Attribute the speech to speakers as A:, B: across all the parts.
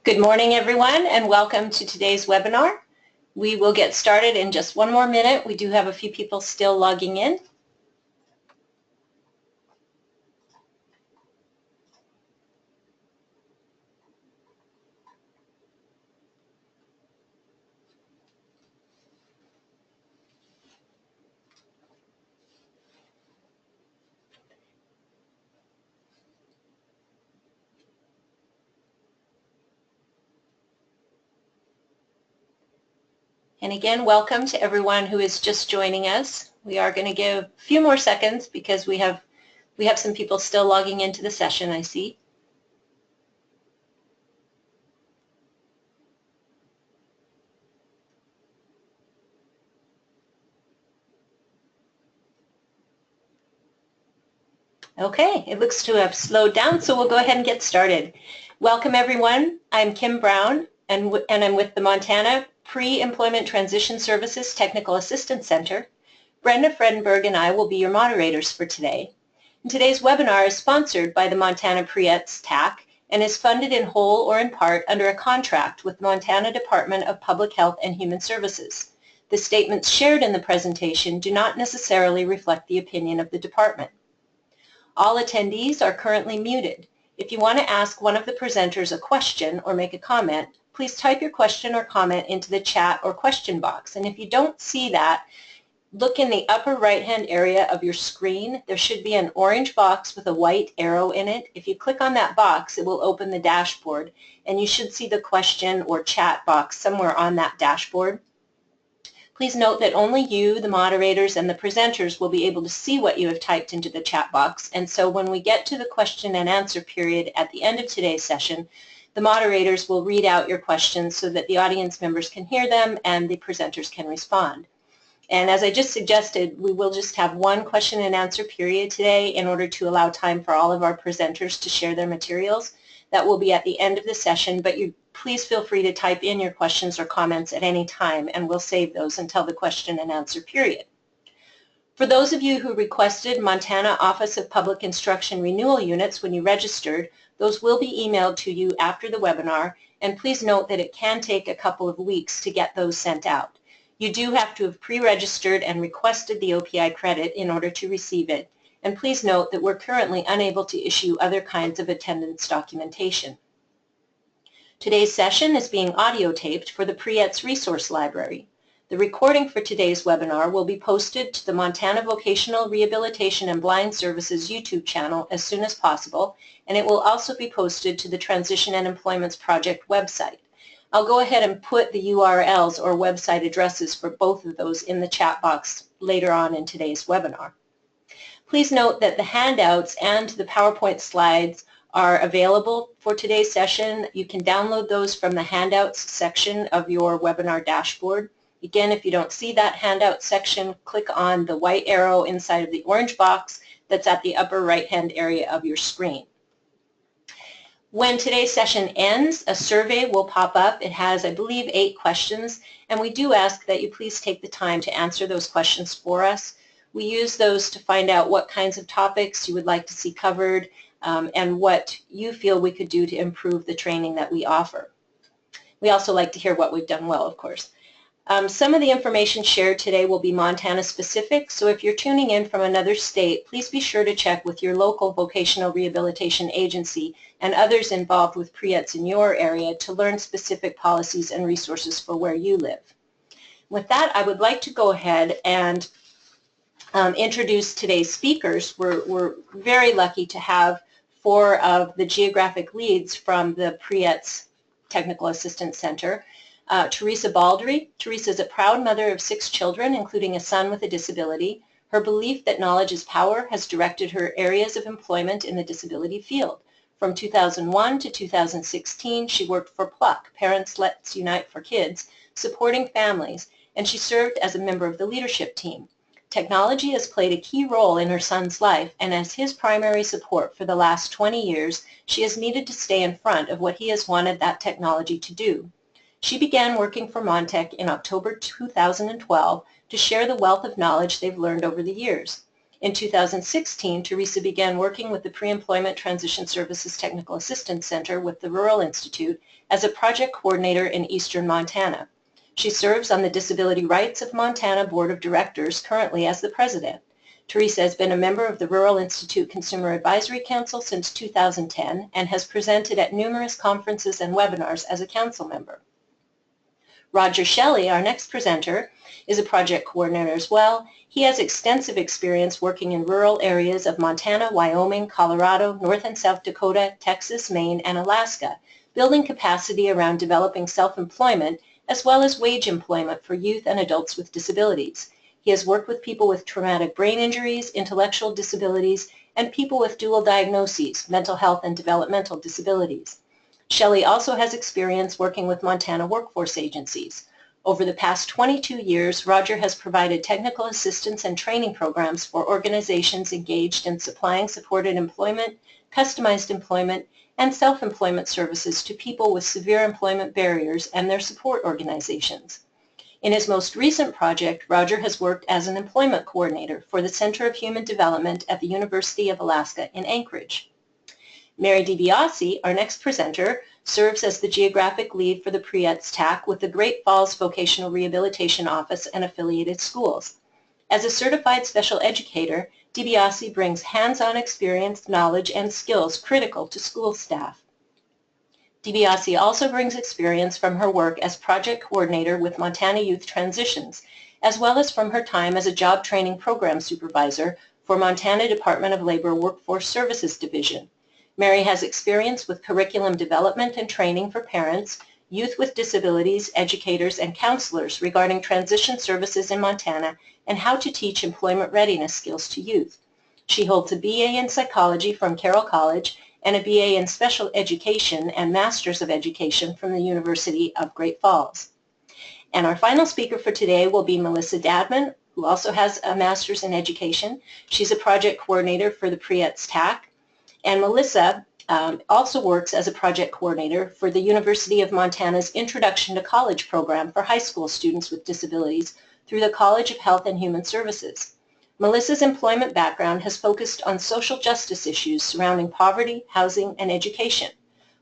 A: Good morning, everyone, and welcome to today's webinar. We will get started in just one more minute. We do have a few people still logging in. And again, welcome to everyone who is just joining us. We are going to give a few more seconds because we have some people still logging into the session, I see. Okay, it looks to have slowed down, so we'll go ahead and get started. Welcome, everyone. I'm Kim Brown, and I'm with the Montana Pre-Employment Transition Services Technical Assistance Center. Brenda Fredenberg and I will be your moderators for today. And today's webinar is sponsored by the Montana Pre-ETS TAC and is funded in whole or in part under a contract with the Montana Department of Public Health and Human Services. The statements shared in the presentation do not necessarily reflect the opinion of the department. All attendees are currently muted. If you want to ask one of the presenters a question or make a comment, please type your question or comment into the chat or question box. And if you don't see that, look in the upper right-hand area of your screen. There should be an orange box with a white arrow in it. If you click on that box, it will open the dashboard, and you should see the question or chat box somewhere on that dashboard. Please note that only you, the moderators, and the presenters will be able to see what you have typed into the chat box, and so when we get to the question and answer period at the end of today's session, the moderators will read out your questions so that the audience members can hear them and the presenters can respond. And as I just suggested, we will just have one question and answer period today in order to allow time for all of our presenters to share their materials. That will be at the end of the session, but please feel free to type in your questions or comments at any time, and we'll save those until the question and answer period. For those of you who requested Montana Office of Public Instruction renewal units when you registered, those will be emailed to you after the webinar, and please note that it can take a couple of weeks to get those sent out. You do have to have pre-registered and requested the OPI credit in order to receive it, and please note that we're currently unable to issue other kinds of attendance documentation. Today's session is being audio taped for the Pre-ETS Resource Library. The recording for today's webinar will be posted to the Montana Vocational Rehabilitation and Blind Services YouTube channel as soon as possible, and it will also be posted to the Transition and Employments Project website. I'll go ahead and put the URLs or website addresses for both of those in the chat box later on in today's webinar. Please note that the handouts and the PowerPoint slides are available for today's session. You can download those from the handouts section of your webinar dashboard. Again, if you don't see that handout section, click on the white arrow inside of the orange box that's at the upper right-hand area of your screen. When today's session ends, a survey will pop up. It has, I believe, 8 questions, and we do ask that you please take the time to answer those questions for us. We use those to find out what kinds of topics you would like to see covered and what you feel we could do to improve the training that we offer. We also like to hear what we've done well, of course. Some of the information shared today will be Montana specific, so if you're tuning in from another state, please be sure to check with your local vocational rehabilitation agency and others involved with pre-ETS in your area to learn specific policies and resources for where you live. With that, I would like to go ahead and introduce today's speakers. We're very lucky to have 4 of the geographic leads from the Pre-ETS Technical Assistance Center. Teresa Baldry. Teresa is a proud mother of 6 children, including a son with a disability. Her belief that knowledge is power has directed her areas of employment in the disability field. From 2001 to 2016, she worked for PLUCK, Parents Let's Unite for Kids, supporting families, and she served as a member of the leadership team. Technology has played a key role in her son's life, and as his primary support for the last 20 years, she has needed to stay in front of what he has wanted that technology to do. She began working for Montech in October 2012 to share the wealth of knowledge they've learned over the years. In 2016, Teresa began working with the Pre-Employment Transition Services Technical Assistance Center with the Rural Institute as a project coordinator in eastern Montana. She serves on the Disability Rights of Montana Board of Directors, currently as the president. Teresa has been a member of the Rural Institute Consumer Advisory Council since 2010 and has presented at numerous conferences and webinars as a council member. Roger Shelley, our next presenter, is a project coordinator as well. He has extensive experience working in rural areas of Montana, Wyoming, Colorado, North and South Dakota, Texas, Maine, and Alaska, building capacity around developing self-employment as well as wage employment for youth and adults with disabilities. He has worked with people with traumatic brain injuries, intellectual disabilities, and people with dual diagnoses, mental health and developmental disabilities. Shelley also has experience working with Montana workforce agencies. Over the past 22 years, Roger has provided technical assistance and training programs for organizations engaged in supplying supported employment, customized employment, and self-employment services to people with severe employment barriers and their support organizations. In his most recent project, Roger has worked as an employment coordinator for the Center of Human Development at the University of Alaska in Anchorage. Mary DiBiase, our next presenter, serves as the geographic lead for the PREETS TAC with the Great Falls Vocational Rehabilitation Office and affiliated schools. As a certified special educator, DiBiase brings hands-on experience, knowledge, and skills critical to school staff. DiBiase also brings experience from her work as project coordinator with Montana Youth Transitions, as well as from her time as a job training program supervisor for Montana Department of Labor Workforce Services Division. Mary has experience with curriculum development and training for parents, youth with disabilities, educators, and counselors regarding transition services in Montana and how to teach employment readiness skills to youth. She holds a BA in psychology from Carroll College and a BA in special education and Masters of Education from the University of Great Falls. And our final speaker for today will be Melissa Dadman, who also has a Master's in Education. She's a project coordinator for the PREETS TAC. And Melissa also works as a project coordinator for the University of Montana's Introduction to College program for high school students with disabilities through the College of Health and Human Services. Melissa's employment background has focused on social justice issues surrounding poverty, housing, and education.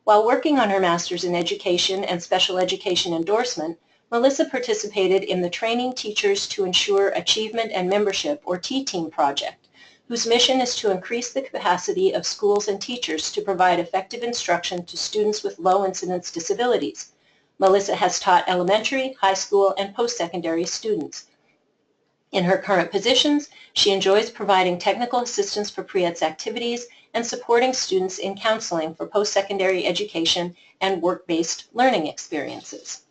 A: While working on her Master's in Education and Special Education endorsement, Melissa participated in the Training Teachers to Ensure Achievement and Membership, or T-TEAM project, whose mission is to increase the capacity of schools and teachers to provide effective instruction to students with low-incidence disabilities. Melissa has taught elementary, high school, and post-secondary students. In her current positions, she enjoys providing technical assistance for PREETS activities and supporting students in counseling for post-secondary education and work-based learning experiences.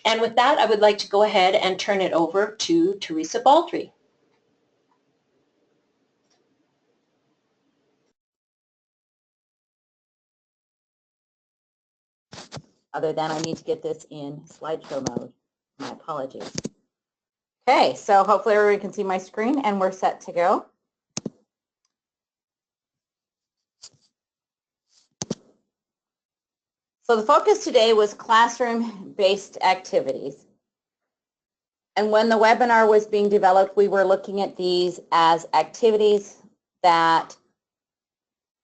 A: And with that, I would like to go ahead and turn it over to Teresa Baldry.
B: Other than I need to get this in slideshow mode. My apologies. Okay, so hopefully everyone can see my screen and we're set to go. So the focus today was classroom-based activities. And when the webinar was being developed, we were looking at these as activities that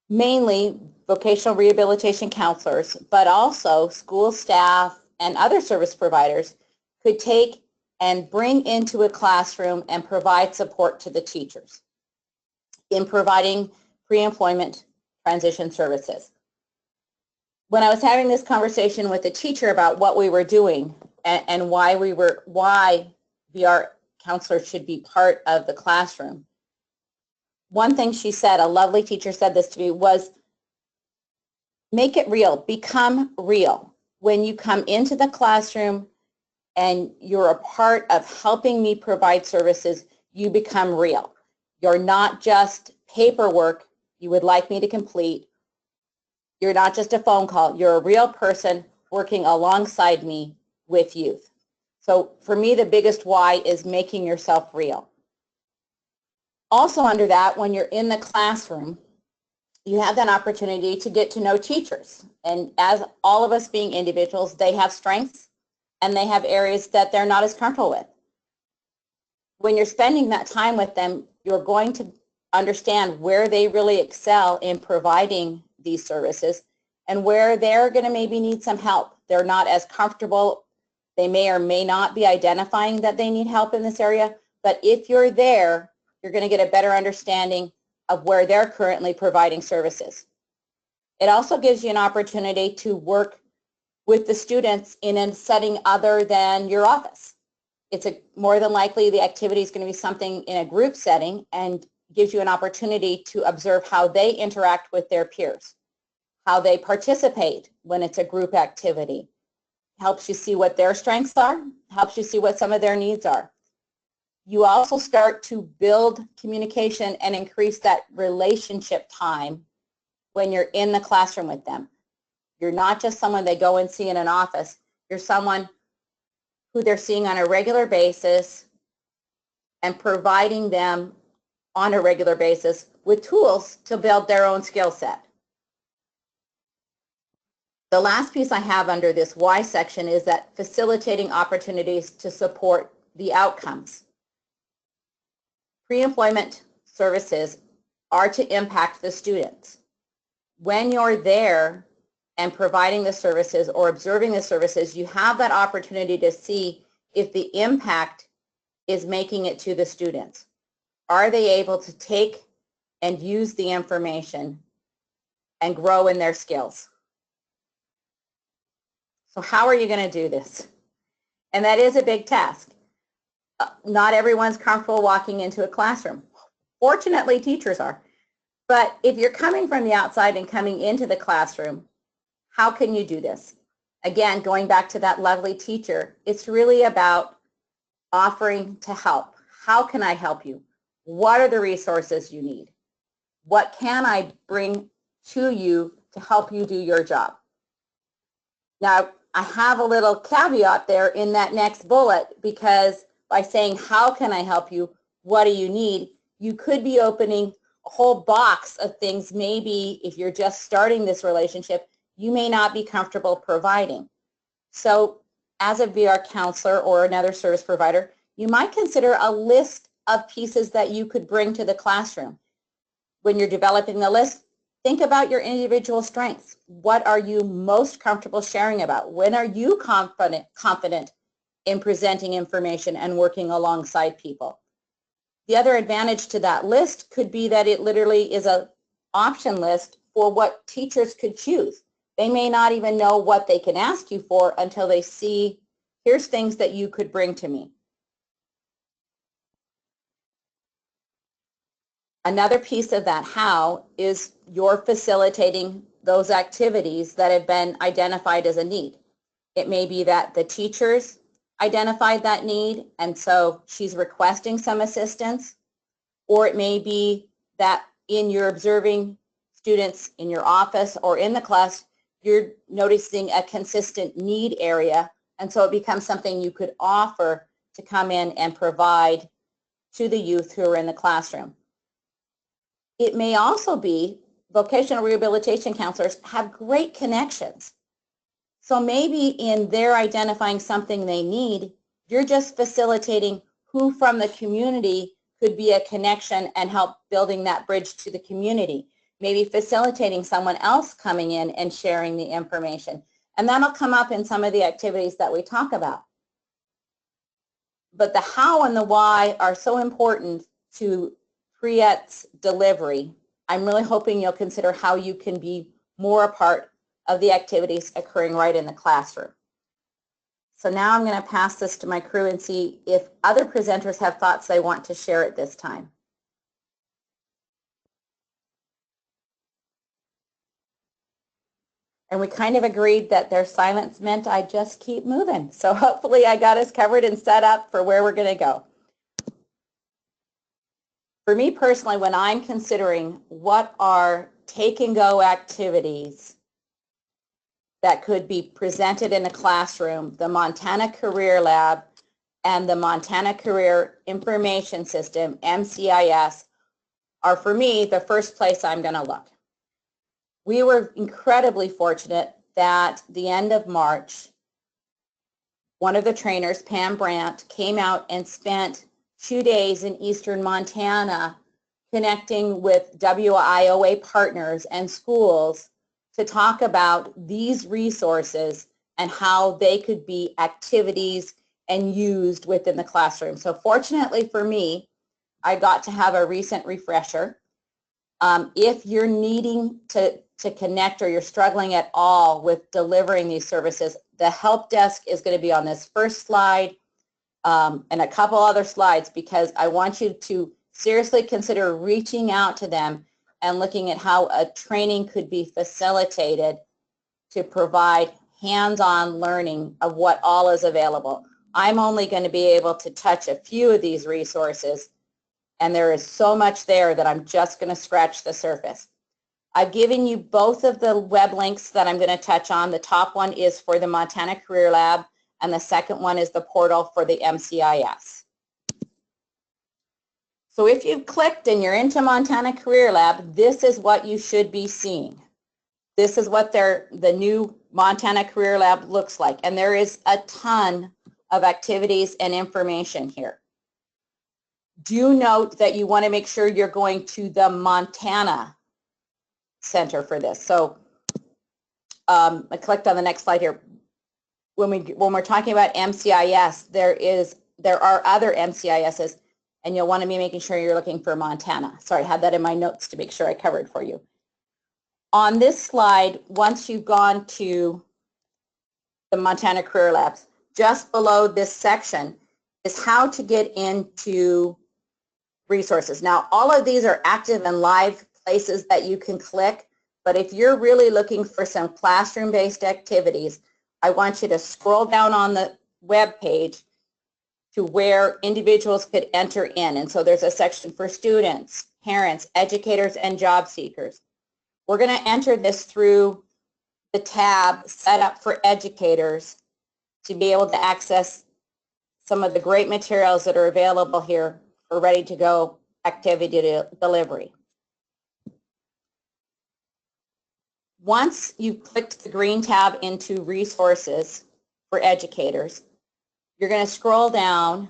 B: mainly vocational rehabilitation counselors, but also school staff and other service providers could take and bring into a classroom and provide support to the teachers in providing pre-employment transition services. When I was having this conversation with a teacher about what we were doing and why VR counselors should be part of the classroom, one thing she said, a lovely teacher said this to me, was make it real, become real. When you come into the classroom and you're a part of helping me provide services, you become real. You're not just paperwork you would like me to complete. You're not just a phone call. You're a real person working alongside me with youth. So for me, the biggest why is making yourself real. Also under that, when you're in the classroom, you have that opportunity to get to know teachers. And as all of us being individuals, they have strengths and they have areas that they're not as comfortable with. When you're spending that time with them, you're going to understand where they really excel in providing these services and where they're going to maybe need some help. They're not as comfortable. They may or may not be identifying that they need help in this area, but if you're there, you're going to get a better understanding of where they're currently providing services. It also gives you an opportunity to work with the students in a setting other than your office. It's more than likely the activity is going to be something in a group setting and gives you an opportunity to observe how they interact with their peers, how they participate when it's a group activity. Helps you see what their strengths are, helps you see what some of their needs are. You also start to build communication and increase that relationship time when you're in the classroom with them. You're not just someone they go and see in an office. You're someone who they're seeing on a regular basis and providing them on a regular basis with tools to build their own skill set. The last piece I have under this why section is that facilitating opportunities to support the outcomes. Pre-employment services are to impact the students. When you're there and providing the services or observing the services, you have that opportunity to see if the impact is making it to the students. Are they able to take and use the information and grow in their skills? So how are you going to do this? And that is a big task. Not everyone's comfortable walking into a classroom. Fortunately, teachers are. But if you're coming from the outside and coming into the classroom, how can you do this? Again, going back to that lovely teacher, it's really about offering to help. How can I help you? What are the resources you need? What can I bring to you to help you do your job? Now, I have a little caveat there in that next bullet, because by saying, how can I help you? What do you need? You could be opening a whole box of things. Maybe if you're just starting this relationship, you may not be comfortable providing. So as a VR counselor or another service provider, you might consider a list of pieces that you could bring to the classroom. When you're developing the list, think about your individual strengths. What are you most comfortable sharing about? When are you confident in presenting information and working alongside people? The other advantage to that list could be that it literally is an option list for what teachers could choose. They may not even know what they can ask you for until they see, here's things that you could bring to me. Another piece of that how is you're facilitating those activities that have been identified as a need. It may be that the teachers identified that need and so she's requesting some assistance, or it may be that in your observing students in your office or in the class, you're noticing a consistent need area, and so it becomes something you could offer to come in and provide to the youth who are in the classroom. It may also be vocational rehabilitation counselors have great connections. So maybe in their identifying something they need, you're just facilitating who from the community could be a connection and help building that bridge to the community. Maybe facilitating someone else coming in and sharing the information. And that'll come up in some of the activities that we talk about. But the how and the why are so important to Priet's delivery. I'm really hoping you'll consider how you can be more a part of the activities occurring right in the classroom. So now I'm going to pass this to my crew and see if other presenters have thoughts they want to share at this time. And we kind of agreed that their silence meant I just keep moving. So hopefully I got us covered and set up for where we're going to go. For me personally, when I'm considering what are take and go activities that could be presented in a classroom, the Montana Career Lab and the Montana Career Information System, MCIS, are for me the first place I'm going to look. We were incredibly fortunate that the end of March, one of the trainers, Pam Brandt, came out and spent 2 days in eastern Montana connecting with WIOA partners and schools to talk about these resources and how they could be activities and used within the classroom. So fortunately for me, I got to have a recent refresher. If you're needing to connect or you're struggling at all with delivering these services, the help desk is going to be on this first slide and a couple other slides, because I want you to seriously consider reaching out to them and looking at how a training could be facilitated to provide hands-on learning of what all is available. I'm only going to be able to touch a few of these resources, and there is so much there that I'm just going to scratch the surface. I've given you both of the web links that I'm going to touch on. The top one is for the Montana Career Lab, and the second one is the portal for the MCIS. So if you've clicked and you're into Montana Career Lab, this is what you should be seeing. This is what the new Montana Career Lab looks like, and there is a ton of activities and information here. Do note that you want to make sure you're going to the Montana Center for this. So I clicked on the next slide here. When we're talking about MCIS, there are other MCISs, and you'll want to be making sure you're looking for Montana. Sorry, I had that in my notes to make sure I covered for you. On this slide, once you've gone to the Montana Career Labs, just below this section is how to get into resources. Now, all of these are active and live places that you can click, but if you're really looking for some classroom-based activities, I want you to scroll down on the web page to where individuals could enter in. And so there's a section for students, parents, educators, and job seekers. We're going to enter this through the tab set up for educators to be able to access some of the great materials that are available here for ready-to-go activity delivery. Once you've clicked the green tab into resources for educators, you're going to scroll down,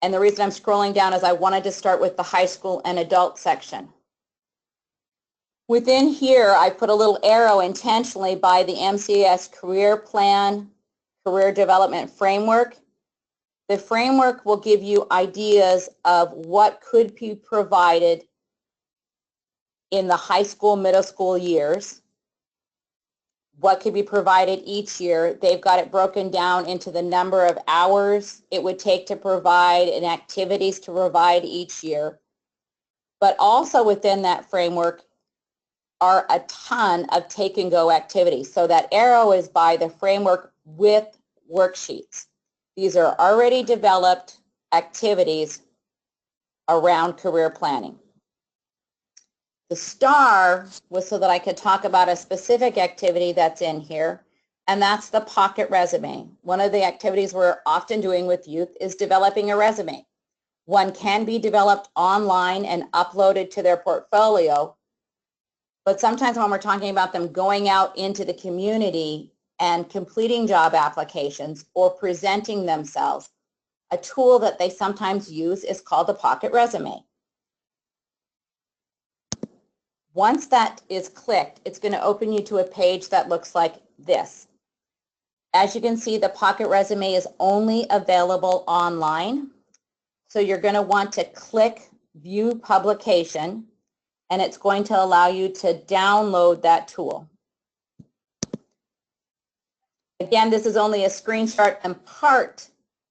B: and the reason I'm scrolling down is I wanted to start with the high school and adult section. Within here, I put a little arrow intentionally by the MCS Career Plan, Career Development Framework. The framework will give you ideas of what could be provided in the high school, middle school years, what could be provided each year. They've got it broken down into the number of hours it would take to provide and activities to provide each year. But also within that framework are a ton of take and go activities. So that arrow is by the framework with worksheets. These are already developed activities around career planning. The star was so that I could talk about a specific activity that's in here, and that's the pocket resume. One of the activities we're often doing with youth is developing a resume. One can be developed online and uploaded to their portfolio, but sometimes when we're talking about them going out into the community and completing job applications or presenting themselves, a tool that they sometimes use is called the pocket resume. Once that is clicked, it's going to open you to a page that looks like this. As you can see, the pocket resume is only available online. So you're going to want to click View Publication, and it's going to allow you to download that tool. Again, this is only a screenshot and part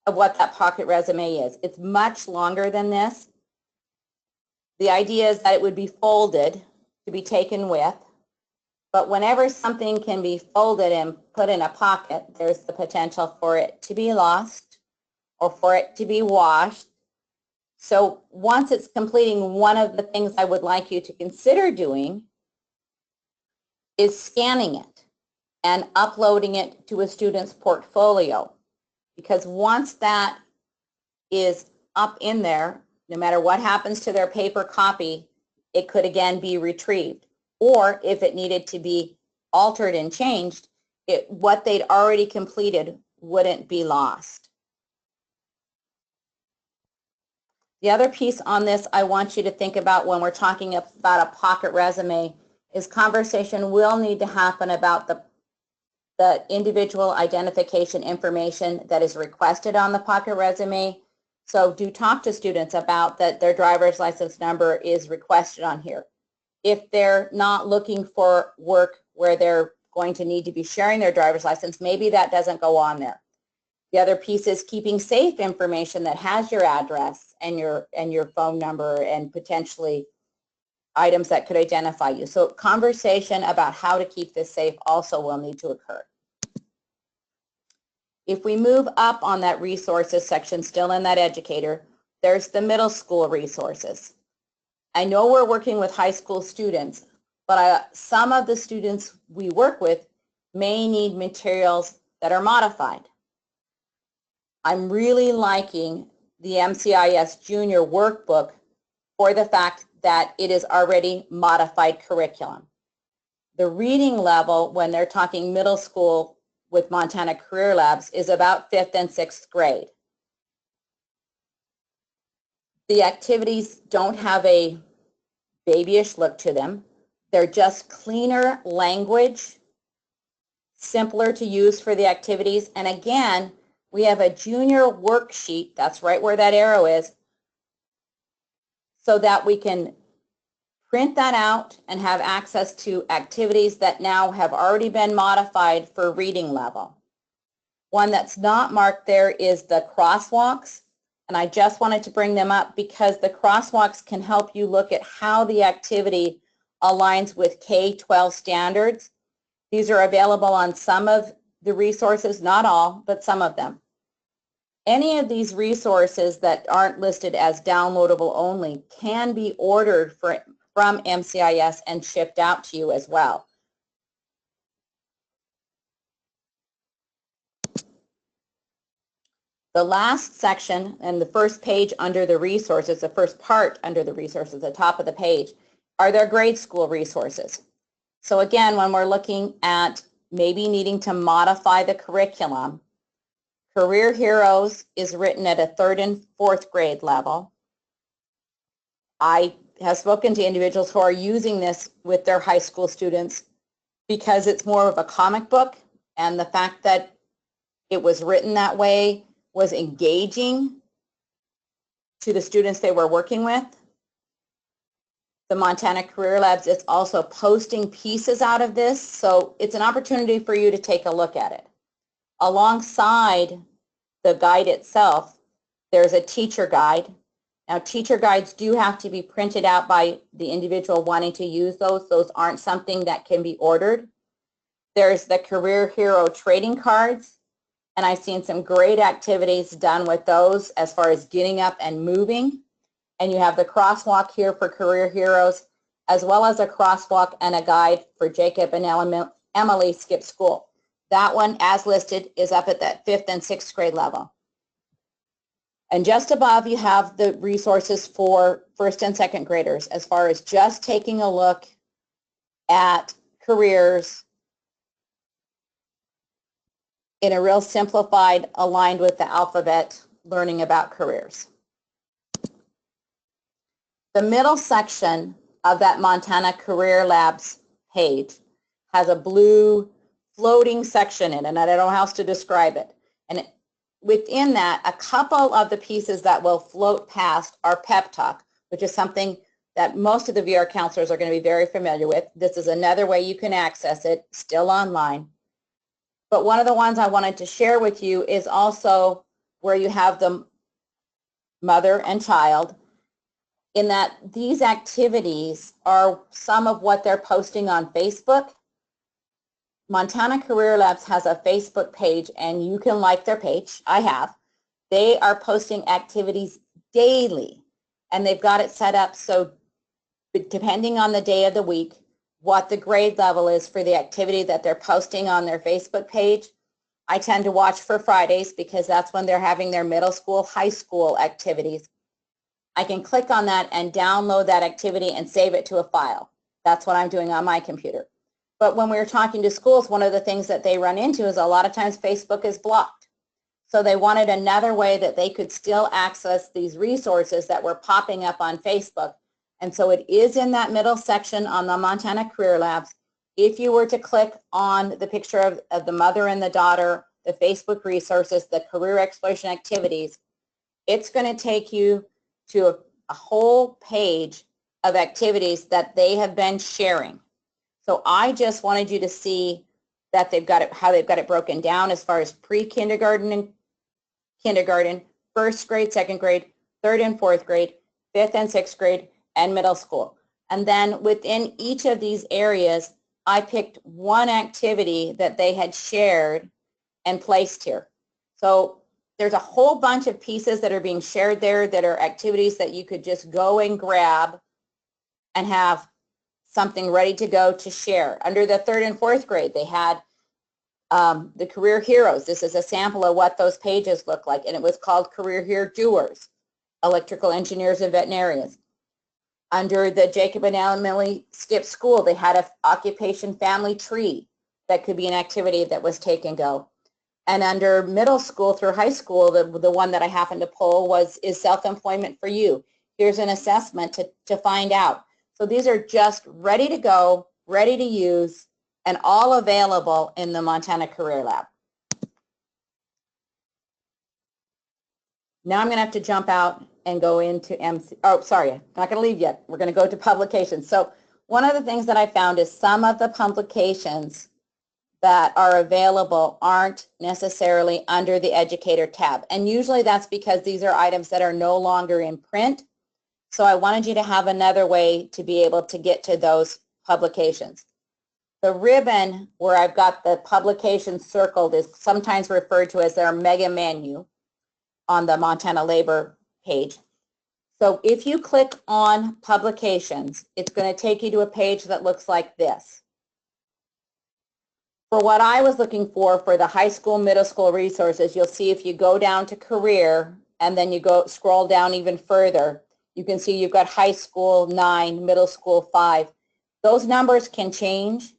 B: of what that pocket resume is. It's much longer than this. The idea is that it would be folded to be taken with, but whenever something can be folded and put in a pocket, there's the potential for it to be lost or for it to be washed. So once it's completing, one of the things I would like you to consider doing is scanning it and uploading it to a student's portfolio, because once that is up in there, no matter what happens to their paper copy, it could again be retrieved. Or if it needed to be altered and changed, what they'd already completed wouldn't be lost. The other piece on this I want you to think about when we're talking about a pocket resume is conversation will need to happen about the individual identification information that is requested on the pocket resume. So do talk to students about that their driver's license number is requested on here. If they're not looking for work where they're going to need to be sharing their driver's license, maybe that doesn't go on there. The other piece is keeping safe information that has your address and your phone number and potentially items that could identify you. So conversation about how to keep this safe also will need to occur. If we move up on that resources section, still in that educator, there's the middle school resources. I know we're working with high school students, but some of the students we work with may need materials that are modified. I'm really liking the MCIS Junior workbook for the fact that it is already modified curriculum. The reading level, when they're talking middle school with Montana Career Labs, is about 5th and 6th grade. The activities don't have a babyish look to them. They're just cleaner language, simpler to use for the activities. And again, we have a junior worksheet, that's right where that arrow is, so that we can print that out and have access to activities that now have already been modified for reading level. One that's not marked there is the crosswalks, and I just wanted to bring them up because the crosswalks can help you look at how the activity aligns with K-12 standards. These are available on some of the resources, not all, but some of them. Any of these resources that aren't listed as downloadable only can be ordered from MCIS and shipped out to you as well. The last section and the first page under the resources, the first part under the resources, the top of the page, are their grade school resources. So again, when we're looking at maybe needing to modify the curriculum, Career Heroes is written at a 3rd and 4th grade level. I have spoken to individuals who are using this with their high school students because it's more of a comic book, and the fact that it was written that way was engaging to the students they were working with. The Montana Career Labs is also posting pieces out of this, so it's an opportunity for you to take a look at it. Alongside the guide itself, there's a teacher guide. Now, teacher guides do have to be printed out by the individual wanting to use those. Those aren't something that can be ordered. There's the Career Hero trading cards, and I've seen some great activities done with those as far as getting up and moving. And you have the crosswalk here for Career Heroes, as well as a crosswalk and a guide for Jacob and Emily Skip School. That one, as listed, is up at that 5th and 6th grade level. And just above, you have the resources for 1st and 2nd graders as far as just taking a look at careers in a real simplified, aligned with the alphabet, learning about careers. The middle section of that Montana Career Labs page has a blue floating section in it, and I don't know how else to describe it. And within that, a couple of the pieces that will float past are pep talk, which is something that most of the VR counselors are going to be very familiar with. This is another way you can access it, still online. But one of the ones I wanted to share with you is also where you have the mother and child, in that these activities are some of what they're posting on Facebook. Montana Career Labs has a Facebook page, and you can like their page. I have. They are posting activities daily, and they've got it set up so depending on the day of the week, what the grade level is for the activity that they're posting on their Facebook page. I tend to watch for Fridays because that's when they're having their middle school, high school activities. I can click on that and download that activity and save it to a file. That's what I'm doing on my computer. But when we're talking to schools, one of the things that they run into is a lot of times Facebook is blocked. So they wanted another way that they could still access these resources that were popping up on Facebook. And so it is in that middle section on the Montana Career Labs. If you were to click on the picture of the mother and the daughter, the Facebook resources, the career exploration activities, it's going to take you to a whole page of activities that they have been sharing. So I just wanted you to see that they've got it, how they've got it broken down as far as pre-kindergarten and kindergarten, first grade, second grade, third and fourth grade, fifth and sixth grade, and middle school. And then within each of these areas, I picked one activity that they had shared and placed here. So there's a whole bunch of pieces that are being shared there that are activities that you could just go and grab and have something ready to go to share. Under the third and fourth grade, they had the Career Heroes. This is a sample of what those pages look like, and it was called Career Hero Doers, Electrical Engineers and Veterinarians. Under the Jacob and Emily Skip School, they had an occupation family tree that could be an activity that was take and go. And under middle school through high school, the one that I happened to pull is self-employment for you. Here's an assessment to find out. So these are just ready to go, ready to use, and all available in the Montana Career Lab. Now I'm going to have to jump out and go into oh, sorry, I'm not going to leave yet. We're going to go to publications. So one of the things that I found is some of the publications that are available aren't necessarily under the Educator tab. And usually that's because these are items that are no longer in print. So I wanted you to have another way to be able to get to those publications. The ribbon where I've got the publications circled is sometimes referred to as their mega menu on the Montana Labor page. So if you click on publications, it's going to take you to a page that looks like this. For what I was looking for the high school, middle school resources, you'll see if you go down to career and then you go scroll down even further, you can see you've got high school 9, middle school 5. Those numbers can change.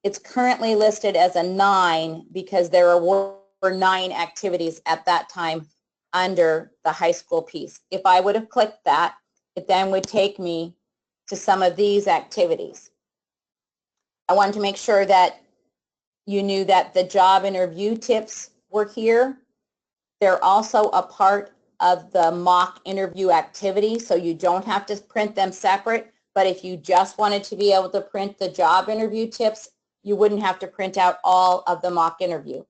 B: It's currently listed as a 9 because there were 9 activities at that time under the high school piece. If I would have clicked that, it then would take me to some of these activities. I wanted to make sure that you knew that the job interview tips were here. They're also a part of the mock interview activity, so you don't have to print them separate, but if you just wanted to be able to print the job interview tips, you wouldn't have to print out all of the mock interview.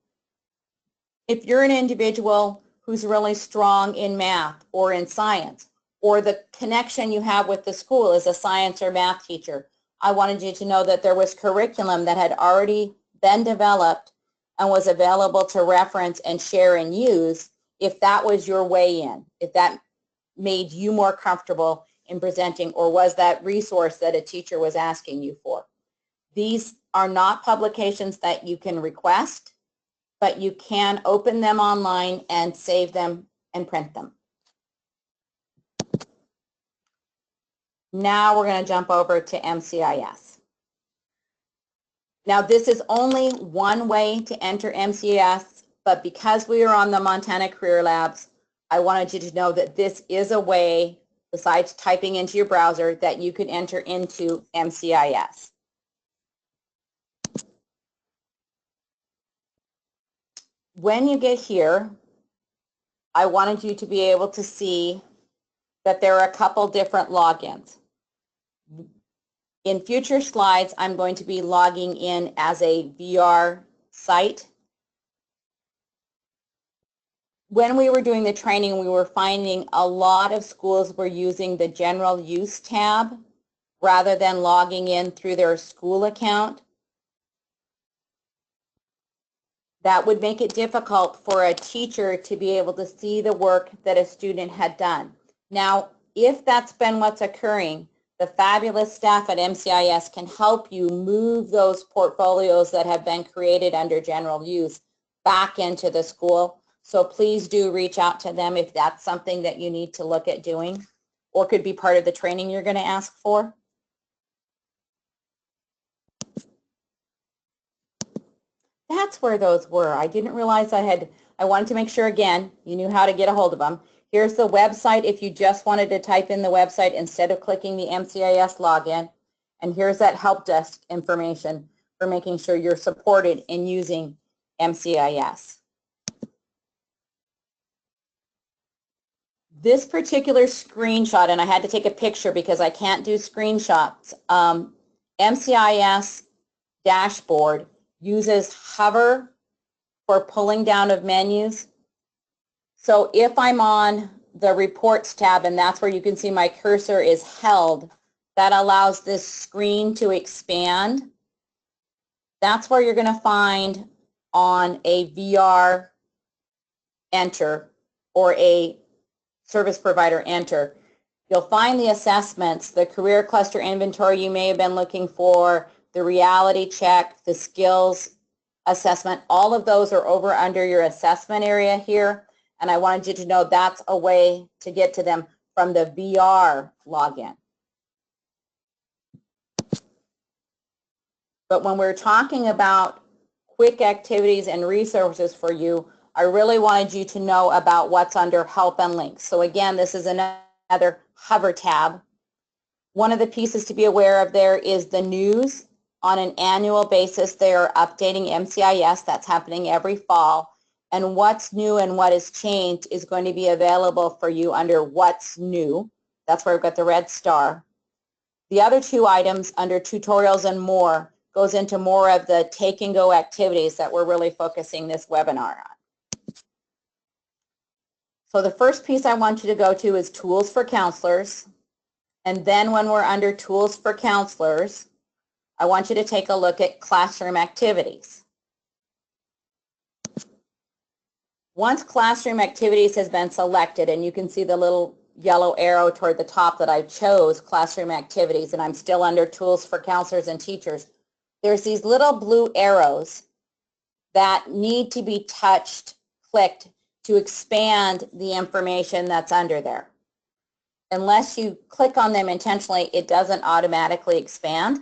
B: If you're an individual who's really strong in math or in science, or the connection you have with the school is a science or math teacher, I wanted you to know that there was curriculum that had already been developed and was available to reference and share and use if that was your way in, if that made you more comfortable in presenting or was that resource that a teacher was asking you for. These are not publications that you can request, but you can open them online and save them and print them. Now we're going to jump over to MCIS. Now this is only one way to enter MCIS, but because we are on the Montana Career Labs, I wanted you to know that this is a way, besides typing into your browser, that you can enter into MCIS. When you get here, I wanted you to be able to see that there are a couple different logins. In future slides, I'm going to be logging in as a VR site. When we were doing the training, we were finding a lot of schools were using the general use tab rather than logging in through their school account. That would make it difficult for a teacher to be able to see the work that a student had done. Now, if that's been what's occurring, the fabulous staff at MCIS can help you move those portfolios that have been created under general use back into the school. So please do reach out to them if that's something that you need to look at doing or could be part of the training you're going to ask for. That's where those were. I didn't realize I I wanted to make sure, again, you knew how to get a hold of them. Here's the website if you just wanted to type in the website instead of clicking the MCIS login. And here's that help desk information for making sure you're supported in using MCIS. This particular screenshot, and I had to take a picture because I can't do screenshots, MCIS dashboard uses hover for pulling down of menus. So if I'm on the reports tab, and that's where you can see my cursor is held, that allows this screen to expand. That's where you're going to find on a VR enter or a service provider enter. You'll find the assessments, the career cluster inventory you may have been looking for, the reality check, the skills assessment. All of those are over under your assessment area here. And I wanted you to know that's a way to get to them from the VR login. But when we're talking about quick activities and resources for you, I really wanted you to know about what's under help and links. So again, this is another hover tab. One of the pieces to be aware of there is the news. On an annual basis, they are updating MCIS. That's happening every fall. And what's new and what has changed is going to be available for you under what's new. That's where I've got the red star. The other two items under tutorials and more goes into more of the take and go activities that we're really focusing this webinar on. So the first piece I want you to go to is tools for counselors. And then when we're under tools for counselors, I want you to take a look at classroom activities. Once classroom activities has been selected, and you can see the little yellow arrow toward the top that I chose, classroom activities, and I'm still under tools for counselors and teachers, there's these little blue arrows that need to be touched, clicked to expand the information that's under there. Unless you click on them intentionally, it doesn't automatically expand.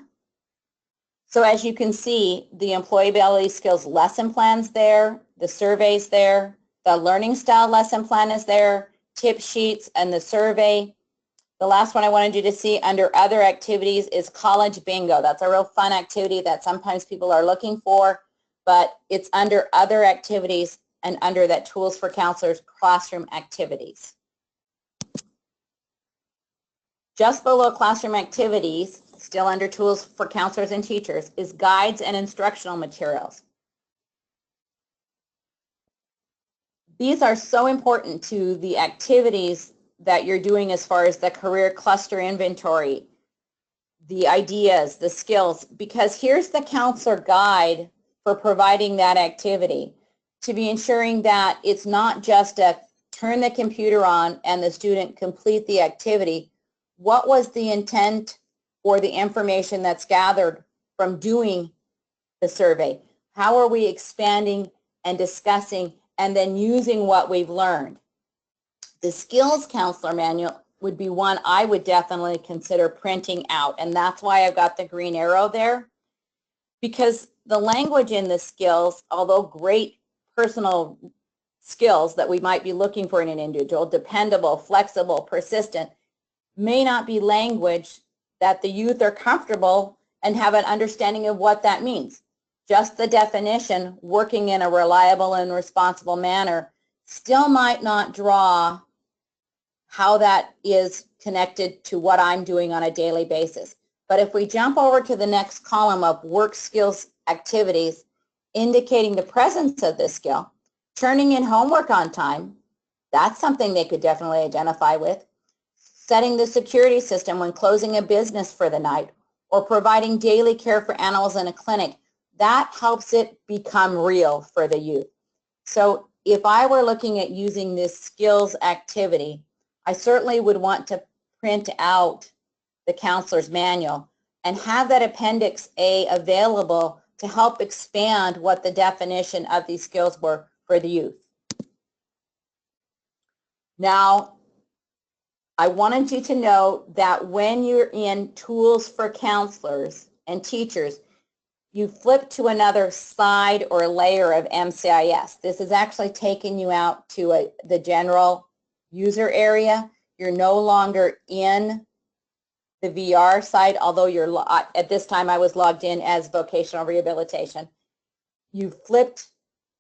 B: So as you can see, the employability skills lesson plan's there, the survey's there, the learning style lesson plan is there, tip sheets and the survey. The last one I wanted you to see under other activities is college bingo. That's a real fun activity that sometimes people are looking for, but it's under other activities and under that tools for counselors classroom activities. Just below classroom activities, still under tools for counselors and teachers, is guides and instructional materials. These are so important to the activities that you're doing as far as the career cluster inventory, the ideas, the skills, because here's the counselor guide for providing that activity to be ensuring that it's not just a turn the computer on and the student complete the activity. What was the intent or the information that's gathered from doing the survey? How are we expanding and discussing and then using what we've learned? The skills counselor manual would be one I would definitely consider printing out, and that's why I've got the green arrow there, because the language in the skills, although great personal skills that we might be looking for in an individual, dependable, flexible, persistent, may not be language that the youth are comfortable and have an understanding of what that means. Just the definition, working in a reliable and responsible manner, still might not draw how that is connected to what I'm doing on a daily basis. But if we jump over to the next column of work skills activities, indicating the presence of this skill, turning in homework on time, that's something they could definitely identify with. Setting the security system when closing a business for the night, or providing daily care for animals in a clinic, that helps it become real for the youth. So if I were looking at using this skills activity, I certainly would want to print out the counselor's manual and have that Appendix A available to help expand what the definition of these skills were for the youth. Now, I wanted you to know that when you're in tools for counselors and teachers, you flip to another slide or layer of MCIS. This is actually taking you out to the general user area. You're no longer in the VR side, although you're at this time I was logged in as vocational rehabilitation. You flipped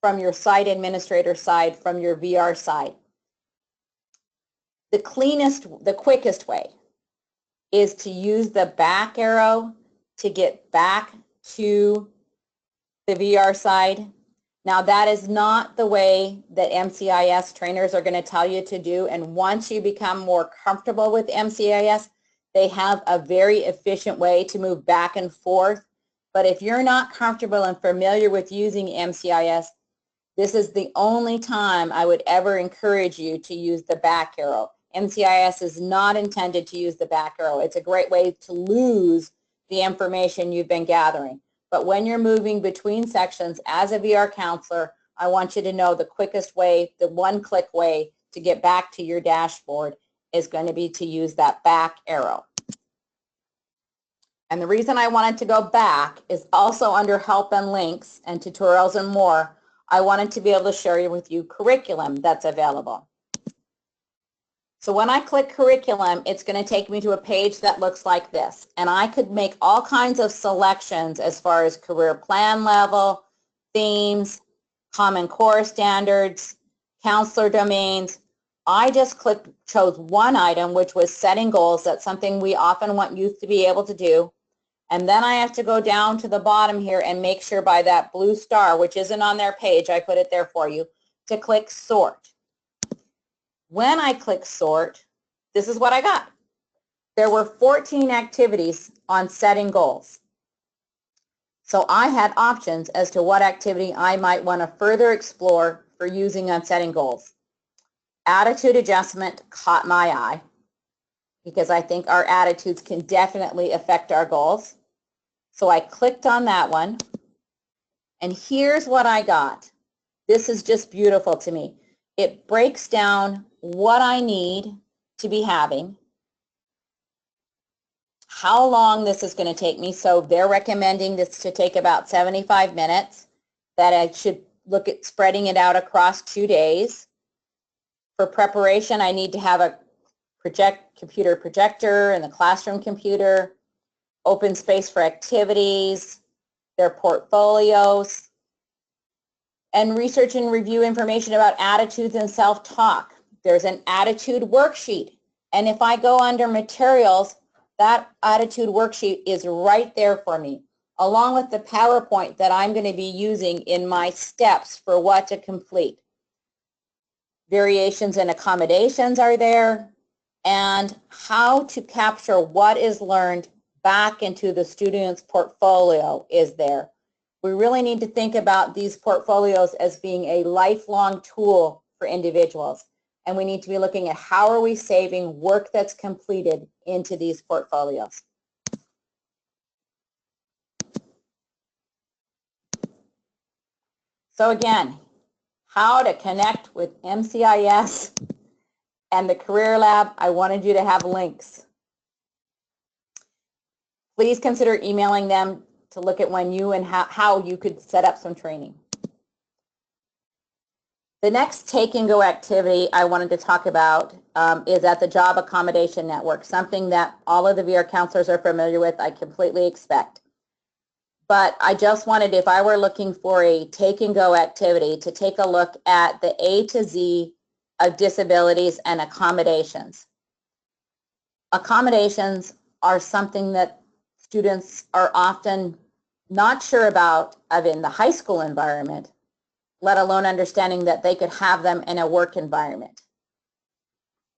B: from your site administrator side from your VR side. The quickest way is to use the back arrow to get back to the VR side. Now that is not the way that MCIS trainers are going to tell you to do, and once you become more comfortable with MCIS, they have a very efficient way to move back and forth. But if you're not comfortable and familiar with using MCIS, this is the only time I would ever encourage you to use the back arrow. MCIS is not intended to use the back arrow. It's a great way to lose the information you've been gathering. But when you're moving between sections as a VR counselor, I want you to know the quickest way, the one-click way to get back to your dashboard is going to be to use that back arrow. And the reason I wanted to go back is also under help and links and tutorials and more, I wanted to be able to share with you curriculum that's available. So when I click curriculum, it's going to take me to a page that looks like this. And I could make all kinds of selections as far as career plan level, themes, common core standards, counselor domains. I just chose one item, which was setting goals. That's something we often want youth to be able to do. And then I have to go down to the bottom here and make sure by that blue star, which isn't on their page, I put it there for you, to click sort. When I click sort, this is what I got. There were 14 activities on setting goals. So I had options as to what activity I might want to further explore for using on setting goals. Attitude adjustment caught my eye because I think our attitudes can definitely affect our goals. So I clicked on that one, and here's what I got. This is just beautiful to me. It breaks down what I need to be having, how long this is going to take me. So they're recommending this to take about 75 minutes, that I should look at spreading it out across 2 days. For preparation, I need to have a computer projector and the classroom computer, open space for activities, their portfolios, and research and review information about attitudes and self-talk. There's an attitude worksheet. And if I go under materials, that attitude worksheet is right there for me, along with the PowerPoint that I'm going to be using in my steps for what to complete. Variations and accommodations are there, and how to capture what is learned back into the student's portfolio is there. We really need to think about these portfolios as being a lifelong tool for individuals. And we need to be looking at how are we saving work that's completed into these portfolios. So again, how to connect with MCIS and the Career Lab. I wanted you to have links. Please consider emailing them to look at when you and how you could set up some training. The next take and go activity I wanted to talk about is at the Job Accommodation Network, something that all of the VR counselors are familiar with, I completely expect. But I just wanted, if I were looking for a take and go activity, to take a look at the A to Z of disabilities and accommodations. Accommodations are something that students are often not sure about in the high school environment, let alone understanding that they could have them in a work environment.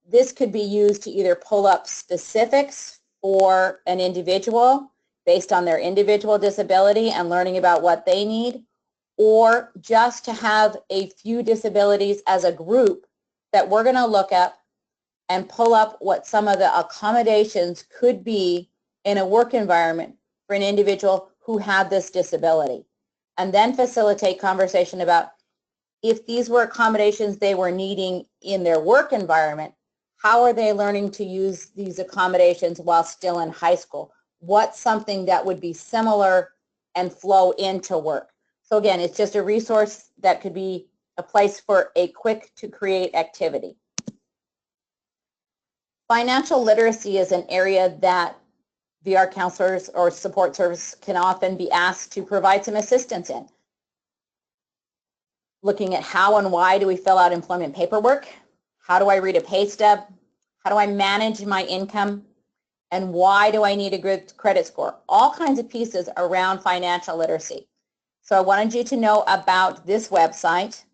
B: This could be used to either pull up specifics for an individual based on their individual disability and learning about what they need, or just to have a few disabilities as a group that we're going to look at and pull up what some of the accommodations could be in a work environment for an individual who had this disability, and then facilitate conversation about if these were accommodations they were needing in their work environment, how are they learning to use these accommodations while still in high school? What's something that would be similar and flow into work. So again, it's just a resource that could be a place for a quick to create activity. Financial literacy is an area that VR counselors or support service can often be asked to provide some assistance in. Looking at how and why do we fill out employment paperwork? How do I read a pay stub? How do I manage my income? And why do I need a good credit score? All kinds of pieces around financial literacy. So I wanted you to know about this website,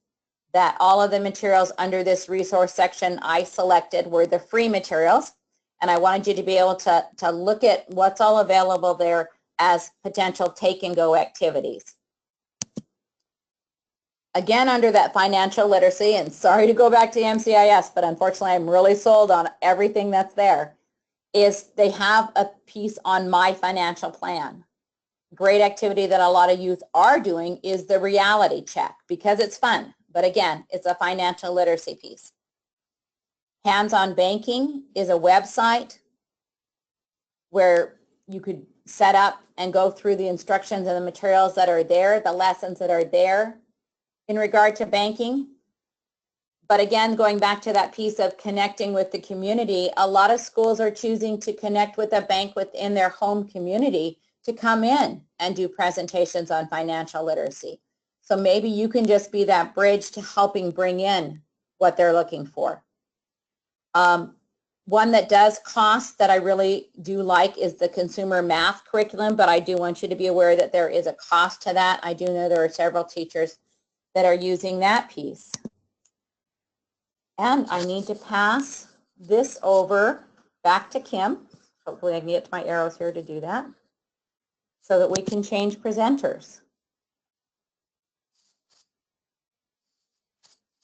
B: that all of the materials under this resource section I selected were the free materials. And I wanted you to be able to look at what's all available there as potential take and go activities. Again, under that financial literacy, and sorry to go back to MCIS, but unfortunately I'm really sold on everything that's there, is they have a piece on my financial plan. Great activity that a lot of youth are doing is the reality check because it's fun. But again, it's a financial literacy piece. Hands-on Banking is a website where you could set up and go through the instructions and the materials that are there, the lessons that are there in regard to banking. But again, going back to that piece of connecting with the community, a lot of schools are choosing to connect with a bank within their home community to come in and do presentations on financial literacy. So maybe you can just be that bridge to helping bring in what they're looking for. One that does cost that I really do like is the consumer math curriculum, but I do want you to be aware that there is a cost to that. I do know there are several teachers that are using that piece. And I need to pass this over back to Kim. Hopefully I can get to my arrows here to do that so that we can change presenters.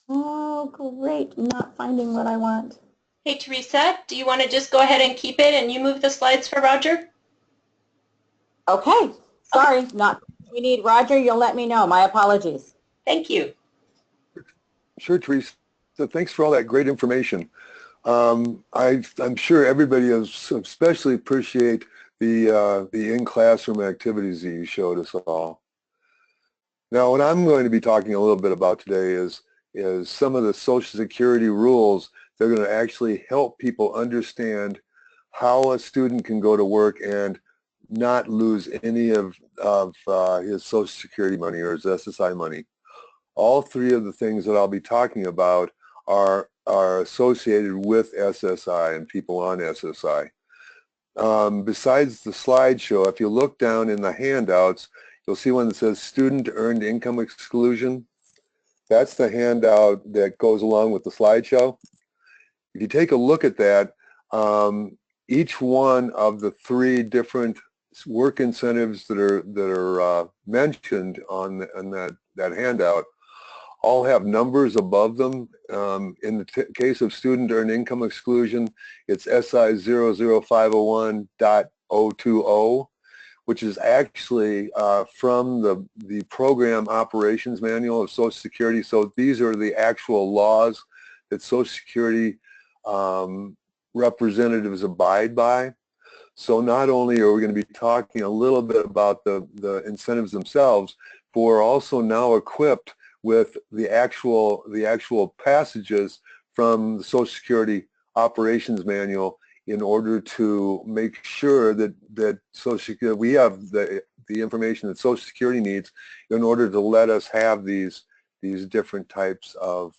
B: Oh, great. I'm not finding what I want.
A: Hey, Teresa, do you want to just go ahead and keep it and you move the slides for Roger?
B: Okay. Sorry, not. We need Roger. You'll let me know. My apologies.
A: Thank you.
C: Sure, Teresa. Thanks for all that great information. I'm sure everybody especially appreciate the in-classroom activities that you showed us all. Now, what I'm going to be talking a little bit about today is some of the Social Security rules that are going to actually help people understand how a student can go to work and not lose any of his Social Security money or his SSI money. All three of the things that I'll be talking about are associated with SSI and people on SSI. Besides the slideshow, if you look down in the handouts, you'll see one that says Student Earned Income Exclusion. That's the handout that goes along with the slideshow. If you take a look at that, each one of the three different work incentives that are mentioned on that handout all have numbers above them. In the case of Student Earned Income Exclusion, it's SI 00501.020, which is actually from the Program Operations Manual of Social Security. So these are the actual laws that Social Security representatives abide by. So not only are we going to be talking a little bit about the incentives themselves, but we're also now equipped with the actual passages from the Social Security Operations Manual in order to make sure that Social Security, we have the information that Social Security needs in order to let us have these different types of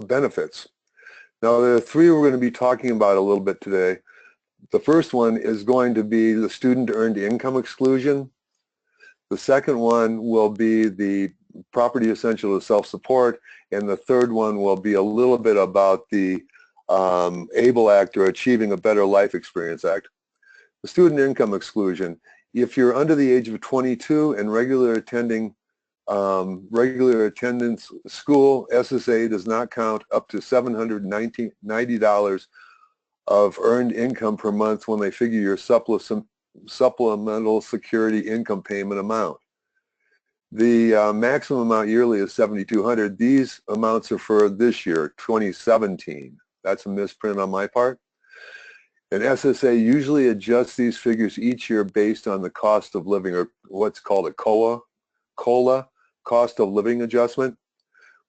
C: benefits. Now, there are three we're going to be talking about a little bit today. The first one is going to be the Student Earned Income Exclusion. The second one will be the Property Essential to Self-Support, and the third one will be a little bit about the ABLE Act, or Achieving a Better Life Experience Act. The Student Income Exclusion, if you're under the age of 22 and regular attendance school, SSA does not count up to $790 of earned income per month when they figure your supplemental security income payment amount. The maximum amount yearly is $7,200. These amounts are for this year, 2017. That's a misprint on my part. And SSA usually adjusts these figures each year based on the cost of living, or what's called a COLA, cost of living adjustment.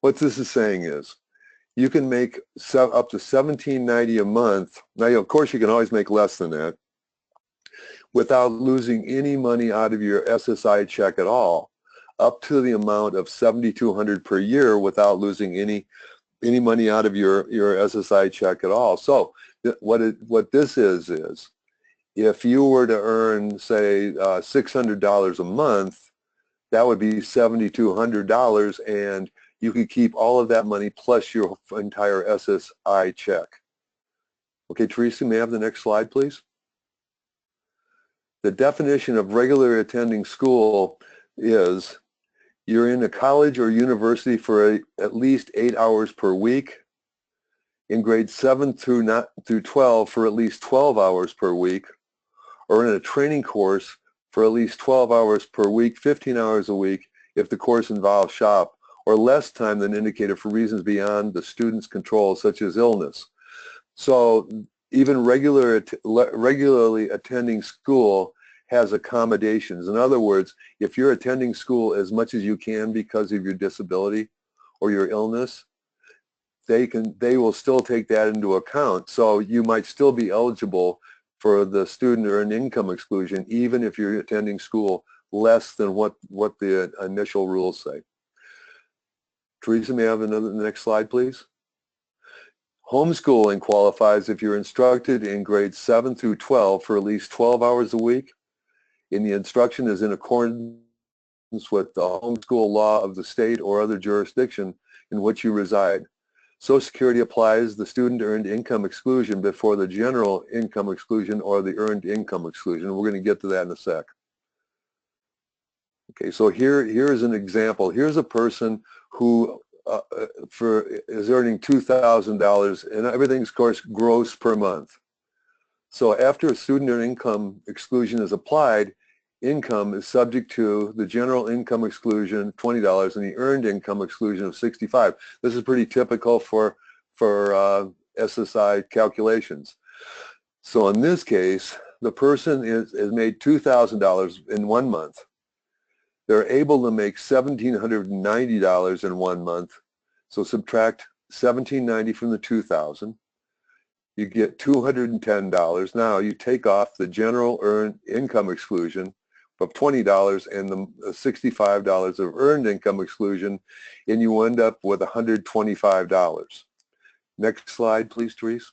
C: What this is saying is you can make up to $17.90 a month. Now, of course, you can always make less than that without losing any money out of your SSI check at all, up to the amount of $7,200 per year without losing any money out of your SSI check at all. So what this is if you were to earn, say, $600 a month, that would be $7,200, and you could keep all of that money plus your entire SSI check. Okay, Teresa, may I have the next slide, please? The definition of regular attending school is you're in a college or university for at least 8 hours per week, in grades 7 through 12 for at least 12 hours per week, or in a training course for at least 12 hours per week, 15 hours a week if the course involves shop, or less time than indicated for reasons beyond the student's control, such as illness. So even regularly attending school has accommodations. In other words, if you're attending school as much as you can because of your disability or your illness, they will still take that into account. So you might still be eligible for the student earned income exclusion even if you're attending school less than what the initial rules say. Teresa, may I have the next slide, please? Homeschooling qualifies if you're instructed in grades 7 through 12 for at least 12 hours a week, and the instruction is in accordance with the homeschool law of the state or other jurisdiction in which you reside. Social Security applies the student earned income exclusion before the general income exclusion or the earned income exclusion. We're going to get to that in a sec. Okay, so here is an example. Here's a person who is earning $2,000, and everything's, of course, gross per month. So after a student earned income exclusion is applied, income is subject to the general income exclusion, $20, and the earned income exclusion of $65. This is pretty typical for SSI calculations. So in this case, the person has made $2,000 in 1 month. They're able to make $1,790 in 1 month. So subtract $1,790 from the $2,000. You get $210. Now you take off the general earned income exclusion of $20 and the $65 of earned income exclusion, and you end up with $125. Next slide, please, Therese.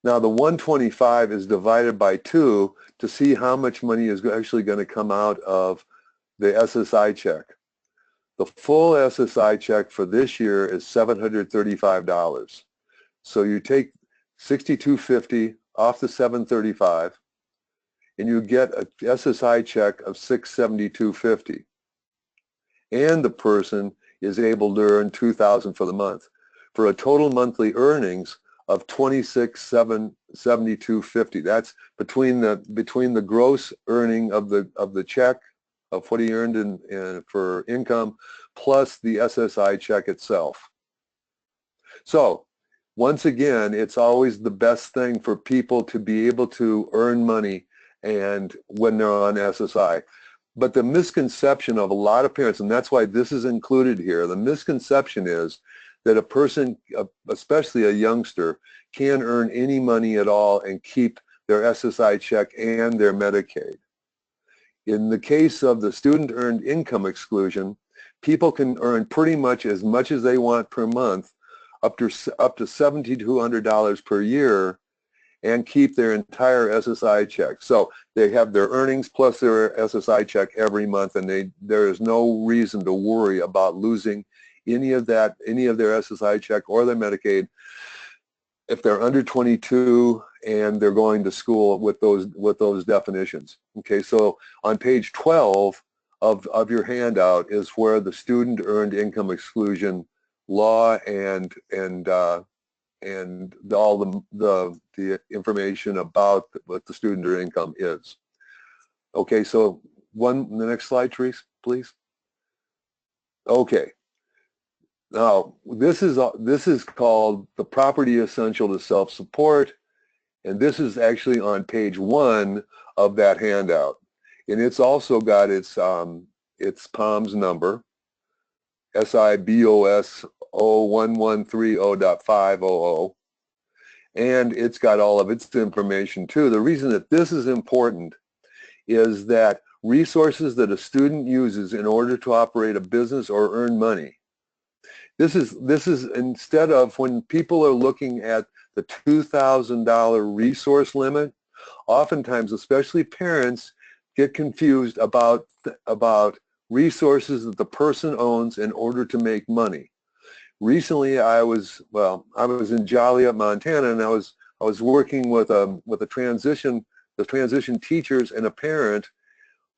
C: Now the 125 is divided by 2 to see how much money is actually going to come out of the SSI check. The full SSI check for this year is $735. So you take $6,250 off the $735, and you get a SSI check of $672.50. And the person is able to earn $2,000 for the month, for a total monthly earnings of $26,772.50. That's between the gross earning of the check of what he earned for income plus the SSI check itself. So once again, it's always the best thing for people to be able to earn money and when they're on SSI. But the misconception of a lot of parents, and that's why this is included here, the misconception is that a person, especially a youngster, can earn any money at all and keep their SSI check and their Medicaid. In the case of the student earned income exclusion, people can earn pretty much as they want per month, up to $7,200 per year, and keep their entire SSI check. So they have their earnings plus their SSI check every month, and there is no reason to worry about losing any of their SSI check or their Medicaid if they're under 22 and they're going to school with those definitions. Okay, so on page 12 of your handout is where the student earned income exclusion law and all the information about what the student earned income is. Okay, so the next slide, Therese, please. Okay. Now, this is called the property essential to self-support, and this is actually on page 1 of that handout. And it's also got its POMS number, SIBOS 01130.500, and it's got all of its information too. The reason that this is important is that resources that a student uses in order to operate a business or earn money. This is instead of when people are looking at the $2,000 resource limit, oftentimes, especially parents, get confused about resources that the person owns in order to make money. Recently, I was in Joliet, Montana, and I was working with the transition teachers and a parent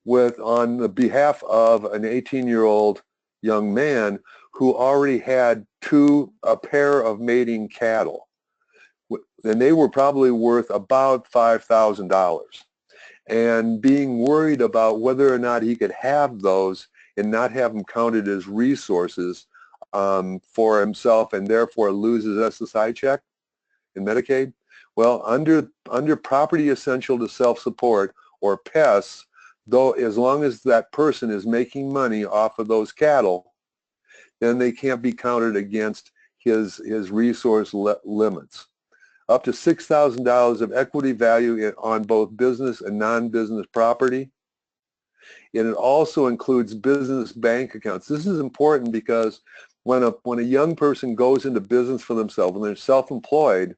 C: on the behalf of an 18-year-old young man who already had a pair of mating cattle, and they were probably worth about $5,000, and being worried about whether or not he could have those and not have them counted as resources for himself, and therefore lose his SSI check and Medicaid. Well, under property essential to self-support, or PES, though, as long as that person is making money off of those cattle, then they can't be counted against his resource limits. Up to $6,000 of equity value on both business and non-business property. And it also includes business bank accounts. This is important because when a young person goes into business for themselves, when they're self-employed,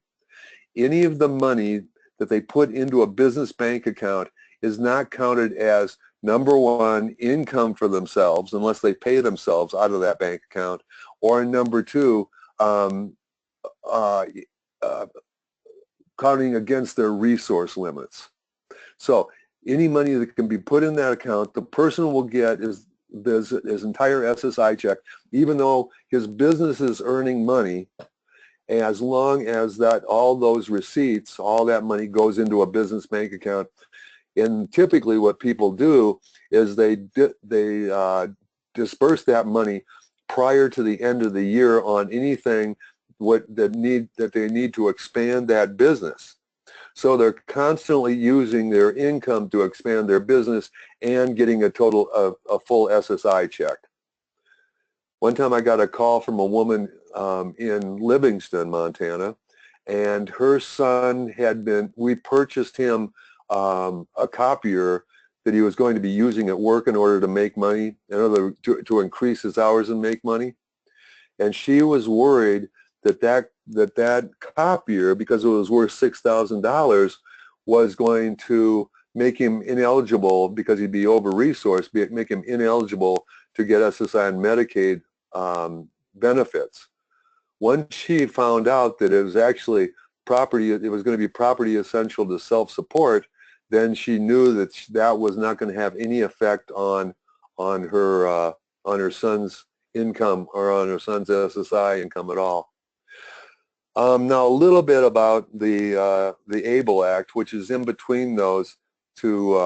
C: any of the money that they put into a business bank account is not counted as, number one, income for themselves unless they pay themselves out of that bank account, or number two, counting against their resource limits. So any money that can be put in that account, the person will get his entire SSI check, even though his business is earning money, as long as all those receipts, all that money goes into a business bank account. And typically what people do is they disperse that money prior to the end of the year on anything that they need to expand that business. So they're constantly using their income to expand their business and getting a full SSI check. One time I got a call from a woman in Livingston, Montana, and her son we purchased him a copier that he was going to be using at work in order to make money, in order to increase his hours and make money. And she was worried that copier, because it was worth $6,000, was going to make him ineligible, because he'd be over-resourced, make him ineligible to get SSI and Medicaid benefits. Once she found out that it was actually it was going to be property essential to self-support, then she knew that was not going to have any effect on her son's income, or on her son's SSI income at all. Now a little bit about the ABLE Act, which is in between those two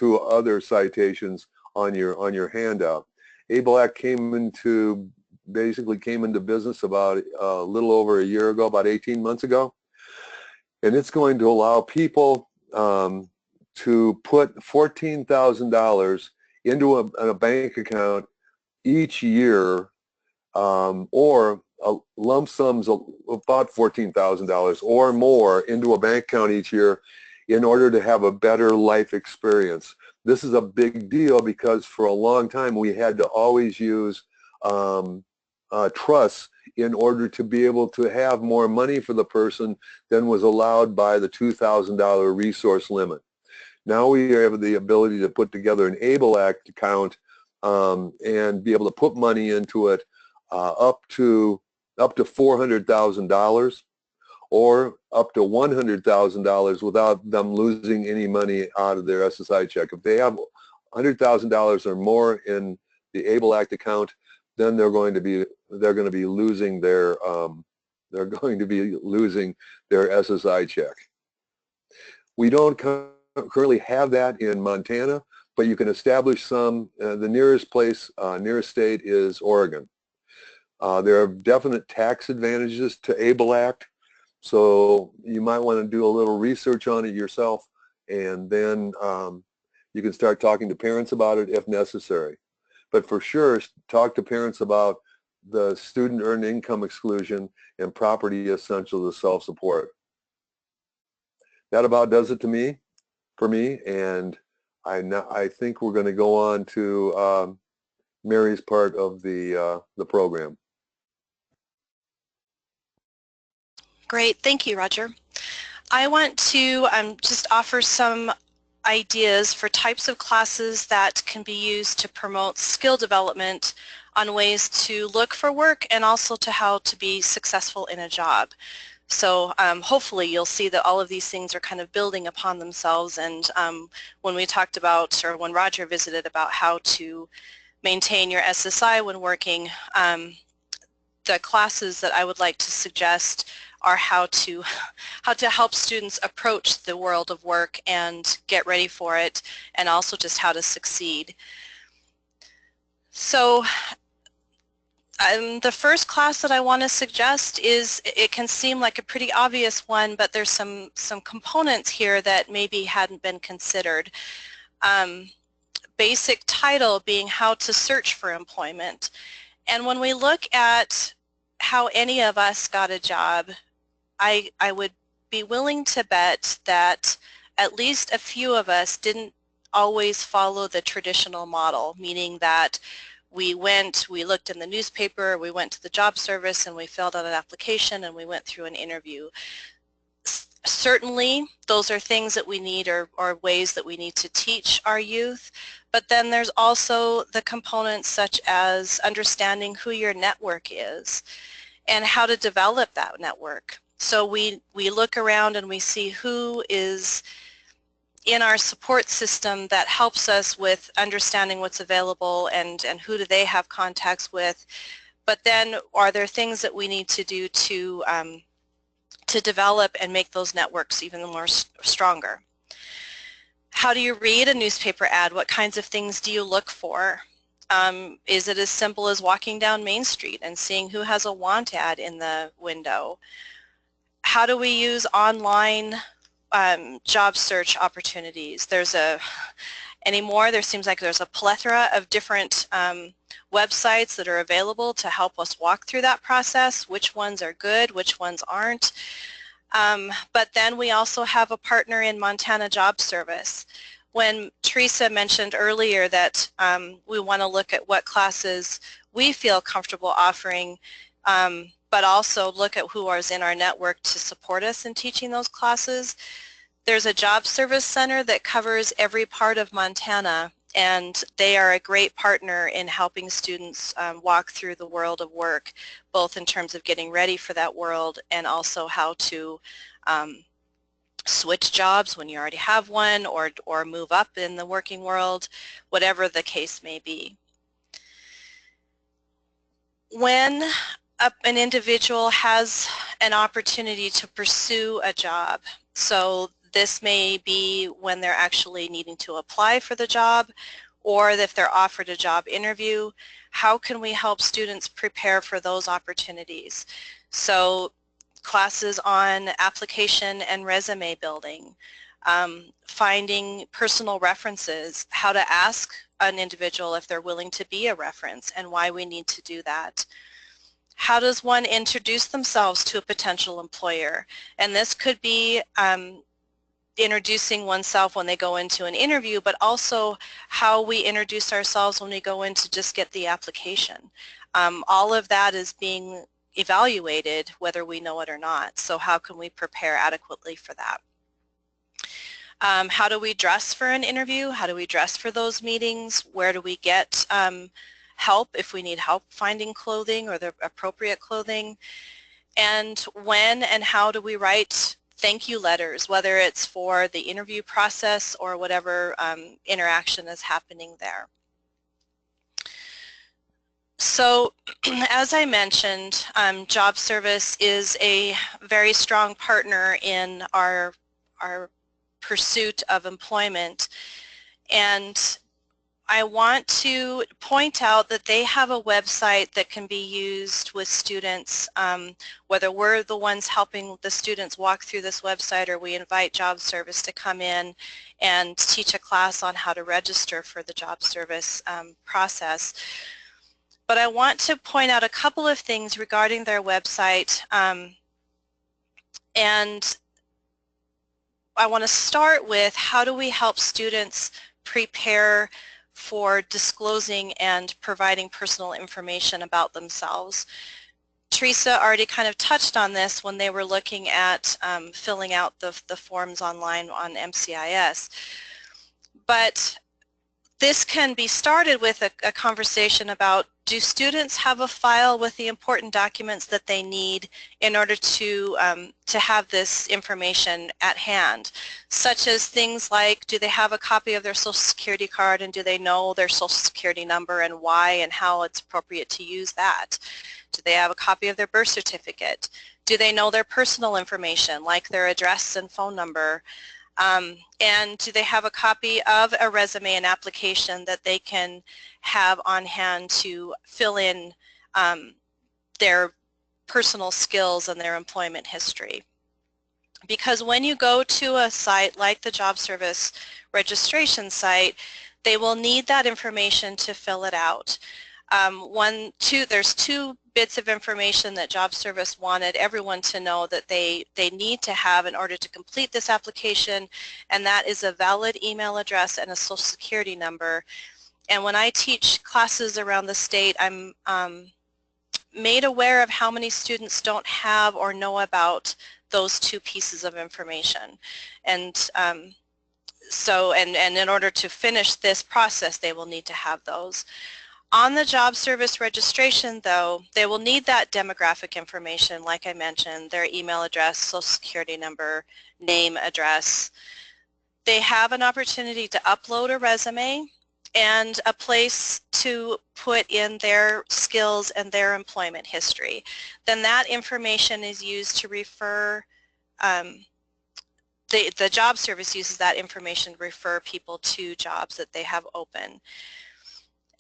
C: other citations on your handout. ABLE Act basically came into business about a little over a year ago, about 18 months ago, and it's going to allow people to put $14,000 into a bank account each year, or lump sums of about $14,000 or more into a bank account each year, in order to have a better life experience. This is a big deal because for a long time we had to always use trusts in order to be able to have more money for the person than was allowed by the $2,000 resource limit. Now we have the ability to put together an ABLE Act account and be able to put money into it up to $400,000, or up to $100,000 without them losing any money out of their SSI check. If they have $100,000 or more in the ABLE Act account, then they're going to be losing their SSI check. We don't currently have that in Montana, but you can establish some. The nearest state is Oregon. There are definite tax advantages to ABLE Act, so you might want to do a little research on it yourself, and then you can start talking to parents about it if necessary. But for sure, talk to parents about the student earned income exclusion and property essential to self-support. That about does it for me, and I think we're going to go on to Mary's part of the program.
D: Great, thank you, Roger. I want to just offer some ideas for types of classes that can be used to promote skill development on ways to look for work and also to how to be successful in a job. So hopefully you'll see that all of these things are kind of building upon themselves, and when we talked about, or when Roger visited about how to maintain your SSI when working, the classes that I would like to suggest are how to help students approach the world of work and get ready for it, and also just how to succeed. So the first class that I want to suggest is, it can seem like a pretty obvious one, but there's some components here that maybe hadn't been considered. Basic title being how to search for employment. And when we look at how any of us got a job, I would be willing to bet that at least a few of us didn't always follow the traditional model, meaning that we looked in the newspaper, we went to the job service, and we filled out an application, and we went through an interview. Certainly, those are things that we need, or ways that we need to teach our youth, but then there's also the components such as understanding who your network is and how to develop that network. So we look around and we see who is in our support system that helps us with understanding what's available and who do they have contacts with. But then are there things that we need to do to develop and make those networks even more stronger? How do you read a newspaper ad? What kinds of things do you look for? Is it as simple as walking down Main Street and seeing who has a want ad in the window? How do we use online job search opportunities? Anymore there seems like there's a plethora of different websites that are available to help us walk through that process. Which ones are good, which ones aren't? But then we also have a partner in Montana Job Service. When Teresa mentioned earlier that we want to look at what classes we feel comfortable offering, but also look at who is in our network to support us in teaching those classes, there's a job service center that covers every part of Montana, and they are a great partner in helping students walk through the world of work, both in terms of getting ready for that world and also how to switch jobs when you already have one, or move up in the working world, whatever the case may be. When an individual has an opportunity to pursue a job, so this may be when they're actually needing to apply for the job, or if they're offered a job interview, how can we help students prepare for those opportunities? So classes on application and resume building, finding personal references, how to ask an individual if they're willing to be a reference and why we need to do that. How does one introduce themselves to a potential employer? And this could be introducing oneself when they go into an interview, but also how we introduce ourselves when we go in to just get the application. All of that is being evaluated whether we know it or not. So how can we prepare adequately for that? How do we dress for an interview? How do we dress for those meetings? Where do we get help if we need help finding clothing or the appropriate clothing? And when and how do we write thank you letters, whether it's for the interview process or whatever interaction is happening there? So as I mentioned, Job Service is a very strong partner in our pursuit of employment, and I want to point out that they have a website that can be used with students, whether we're the ones helping the students walk through this website or we invite job service to come in and teach a class on how to register for the job service process. But I want to point out a couple of things regarding their website, and I want to start with how do we help students prepare for disclosing and providing personal information about themselves. Teresa already kind of touched on this when they were looking at filling out the forms online on MCIS. But this can be started with a conversation about, do students have a file with the important documents that they need in order to have this information at hand, such as things like, do they have a copy of their Social Security card, and do they know their Social Security number and why and how it's appropriate to use that? Do they have a copy of their birth certificate? Do they know their personal information, like their address and phone number? And do they have a copy of a resume and application that they can have on hand to fill in their personal skills and their employment history? Because when you go to a site like the job service registration site, they will need that information to fill it out. There's two bits of information that job service wanted everyone to know that they need to have in order to complete this application, and that is a valid email address and a Social Security number. And when I teach classes around the state, I'm made aware of how many students don't have or know about those two pieces of information. And and in order to finish this process, they will need to have those. On the job service registration, though, they will need that demographic information, like I mentioned, their email address, Social Security number, name, address. They have an opportunity to upload a resume and a place to put in their skills and their employment history. Then that information is used to refer, the job service uses that information to refer people to jobs that they have open.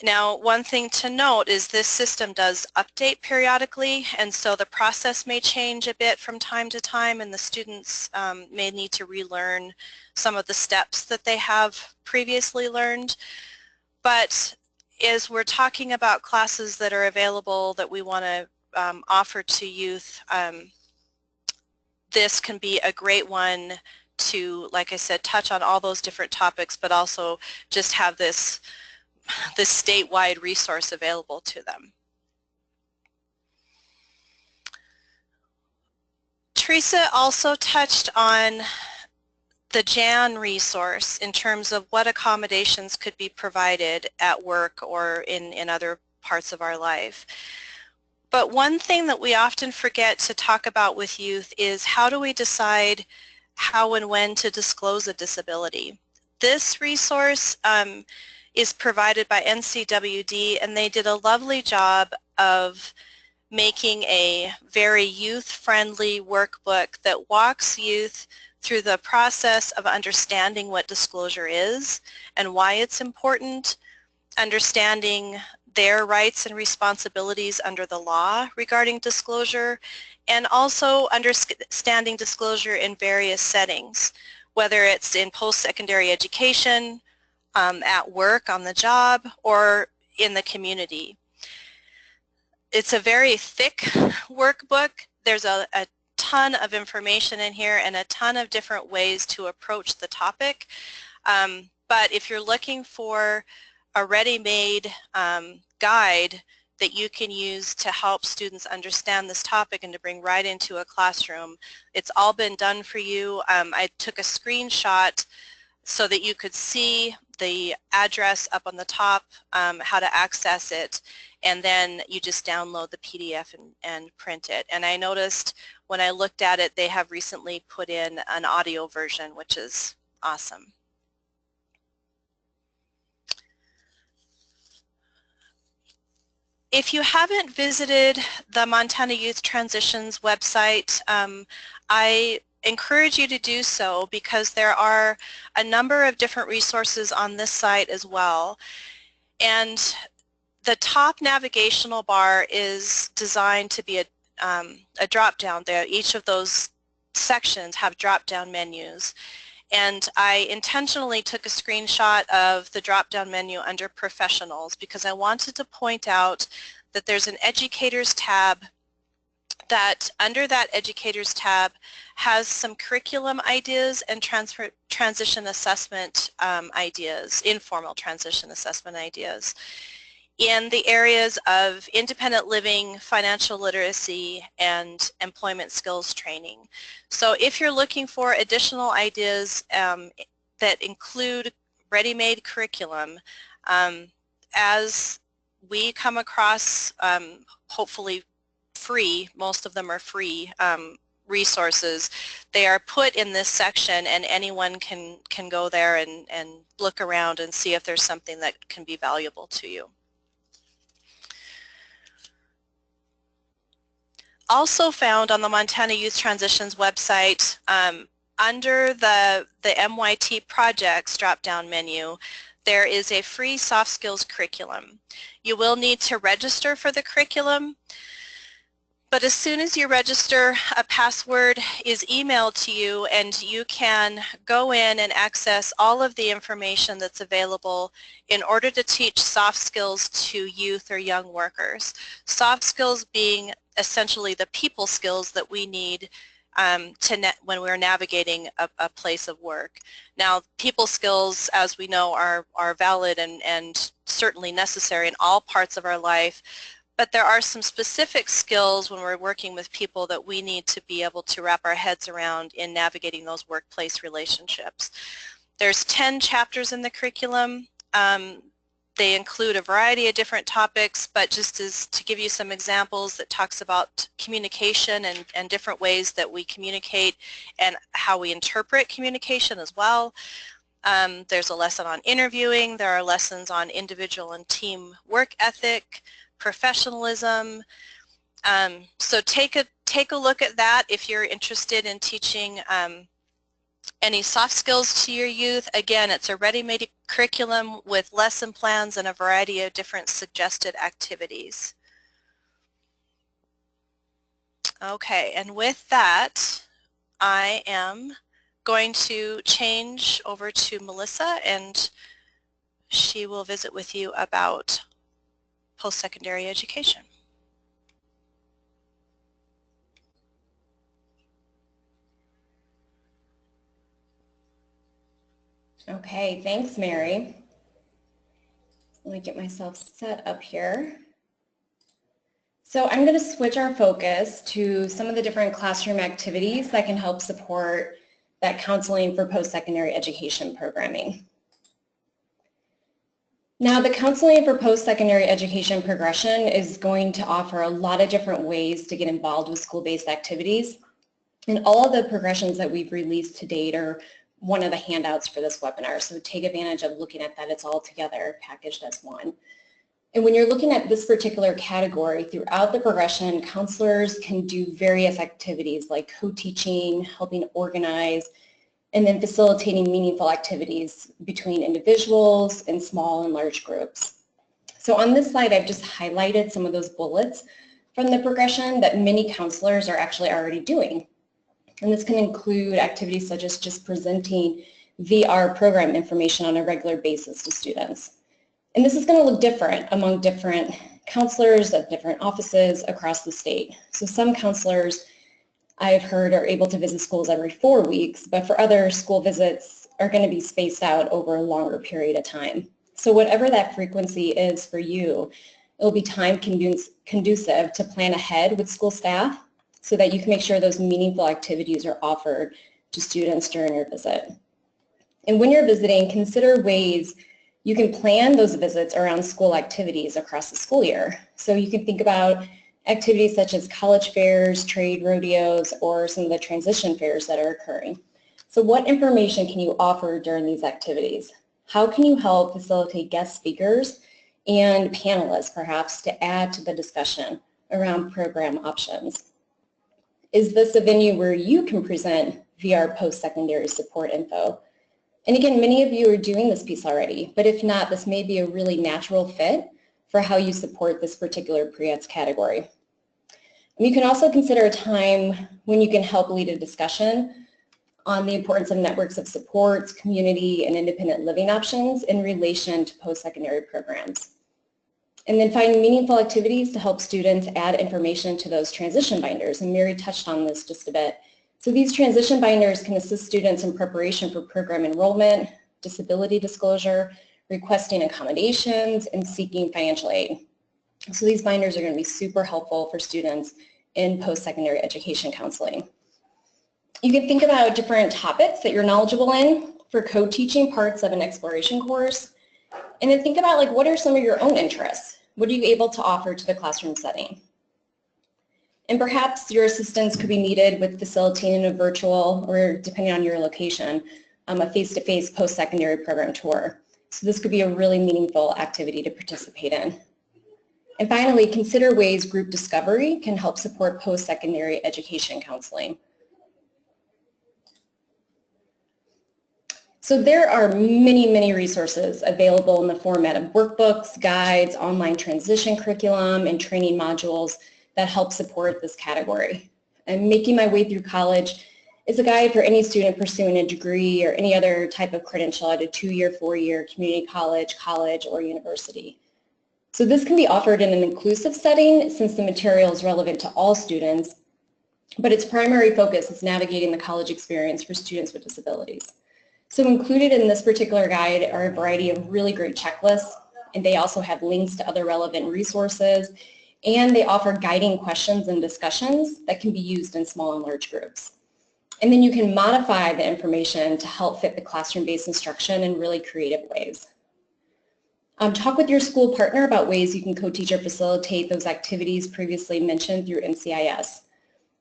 D: Now, one thing to note is this system does update periodically, and so the process may change a bit from time to time, and the students may need to relearn some of the steps that they have previously learned. But as we're talking about classes that are available that we want to offer to youth, this can be a great one to, like I said, touch on all those different topics, but also just have this statewide resource available to them. Teresa also touched on the JAN resource in terms of what accommodations could be provided at work or in other parts of our life. But one thing that we often forget to talk about with youth is how do we decide how and when to disclose a disability. This resource is provided by NCWD, and they did a lovely job of making a very youth-friendly workbook that walks youth through the process of understanding what disclosure is and why it's important, understanding their rights and responsibilities under the law regarding disclosure, and also understanding disclosure in various settings, whether it's in post-secondary education, at work, on the job, or in the community. It's a very thick workbook. There's a ton of information in here and a ton of different ways to approach the topic. But if you're looking for a ready-made guide that you can use to help students understand this topic and to bring right into a classroom, it's all been done for you. I took a screenshot so that you could see the address up on the top, how to access it, and then you just download the PDF and print it. And I noticed when I looked at it, they have recently put in an audio version, which is awesome. If you haven't visited the Montana Youth Transitions website, I encourage you to do so because there are a number of different resources on this site as well. And the top navigational bar is designed to be a drop-down there. Each of those sections have drop-down menus. And I intentionally took a screenshot of the drop-down menu under Professionals because I wanted to point out that there's an Educators tab that under that Educators tab has some curriculum ideas and transition assessment ideas, informal transition assessment ideas in the areas of independent living, financial literacy, and employment skills training. So if you're looking for additional ideas that include ready-made curriculum, as we come across hopefully free, most of them are free resources, they are put in this section and anyone can go there and look around and see if there's something that can be valuable to you. Also found on the Montana Youth Transitions website, under the MYT projects drop-down menu, there is a free soft skills curriculum. You will need to register for the curriculum, but as soon as you register, a password is emailed to you and you can go in and access all of the information that's available in order to teach soft skills to youth or young workers. Soft skills being essentially the people skills that we need when we're navigating a place of work. Now, people skills, as we know, are valid and certainly necessary in all parts of our life, but there are some specific skills when we're working with people that we need to be able to wrap our heads around in navigating those workplace relationships. There's 10 chapters in the curriculum. They include a variety of different topics, but just as to give you some examples, that talks about communication and different ways that we communicate and how we interpret communication as well. There's a lesson on interviewing. There are lessons on individual and team work ethic, professionalism. So take a look at that if you're interested in teaching any soft skills to your youth. Again, it's a ready-made curriculum with lesson plans and a variety of different suggested activities. Okay, and with that, I am going to change over to Melissa and she will visit with you about post-secondary education.
E: Okay, thanks, Mary. Let me get myself set up here. So I'm going to switch our focus to some of the different classroom activities that can help support that counseling for post-secondary education programming. Now, the counseling for post-secondary education progression is going to offer a lot of different ways to get involved with school-based activities. And all of the progressions that we've released to date are one of the handouts for this webinar. So take advantage of looking at that. It's all together packaged as one. And when you're looking at this particular category, throughout the progression, counselors can do various activities like co-teaching, helping organize, and then facilitating meaningful activities between individuals and small and large groups. So on this slide, I've just highlighted some of those bullets from the progression that many counselors are actually already doing. And this can include activities such as just presenting VR program information on a regular basis to students. And this is going to look different among different counselors at different offices across the state. So some counselors I've heard are able to visit schools every 4 weeks, but for others, school visits are going to be spaced out over a longer period of time. So whatever that frequency is for you, it will be time conducive to plan ahead with school staff so that you can make sure those meaningful activities are offered to students during your visit. And when you're visiting, consider ways you can plan those visits around school activities across the school year. So you can think about activities such as college fairs, trade rodeos, or some of the transition fairs that are occurring. So what information can you offer during these activities? How can you help facilitate guest speakers and panelists perhaps to add to the discussion around program options? Is this a venue where you can present VR post-secondary support info? And again, many of you are doing this piece already, but if not, this may be a really natural fit for how you support this particular pre-ETS category. And you can also consider a time when you can help lead a discussion on the importance of networks of supports, community, and independent living options in relation to post-secondary programs. And then find meaningful activities to help students add information to those transition binders, and Mary touched on this just a bit. So these transition binders can assist students in preparation for program enrollment, disability disclosure, requesting accommodations, and seeking financial aid. So these binders are going to be super helpful for students in post-secondary education counseling. You can think about different topics that you're knowledgeable in for co-teaching parts of an exploration course. And then think about, like, what are some of your own interests? What are you able to offer to the classroom setting? And perhaps your assistance could be needed with facilitating a virtual, or depending on your location, a face-to-face post-secondary program tour. So this could be a really meaningful activity to participate in. And finally, consider ways group discovery can help support post-secondary education counseling. So there are many, many resources available in the format of workbooks, guides, online transition curriculum, and training modules that help support this category. And Making My Way Through College is a guide for any student pursuing a degree or any other type of credential at a 2-year, 4-year community college, or university. So this can be offered in an inclusive setting since the material is relevant to all students, but its primary focus is navigating the college experience for students with disabilities. So included in this particular guide are a variety of really great checklists, and they also have links to other relevant resources, and they offer guiding questions and discussions that can be used in small and large groups. And then you can modify the information to help fit the classroom-based instruction in really creative ways. Talk with your school partner about ways you can co-teach or facilitate those activities previously mentioned through NCIS.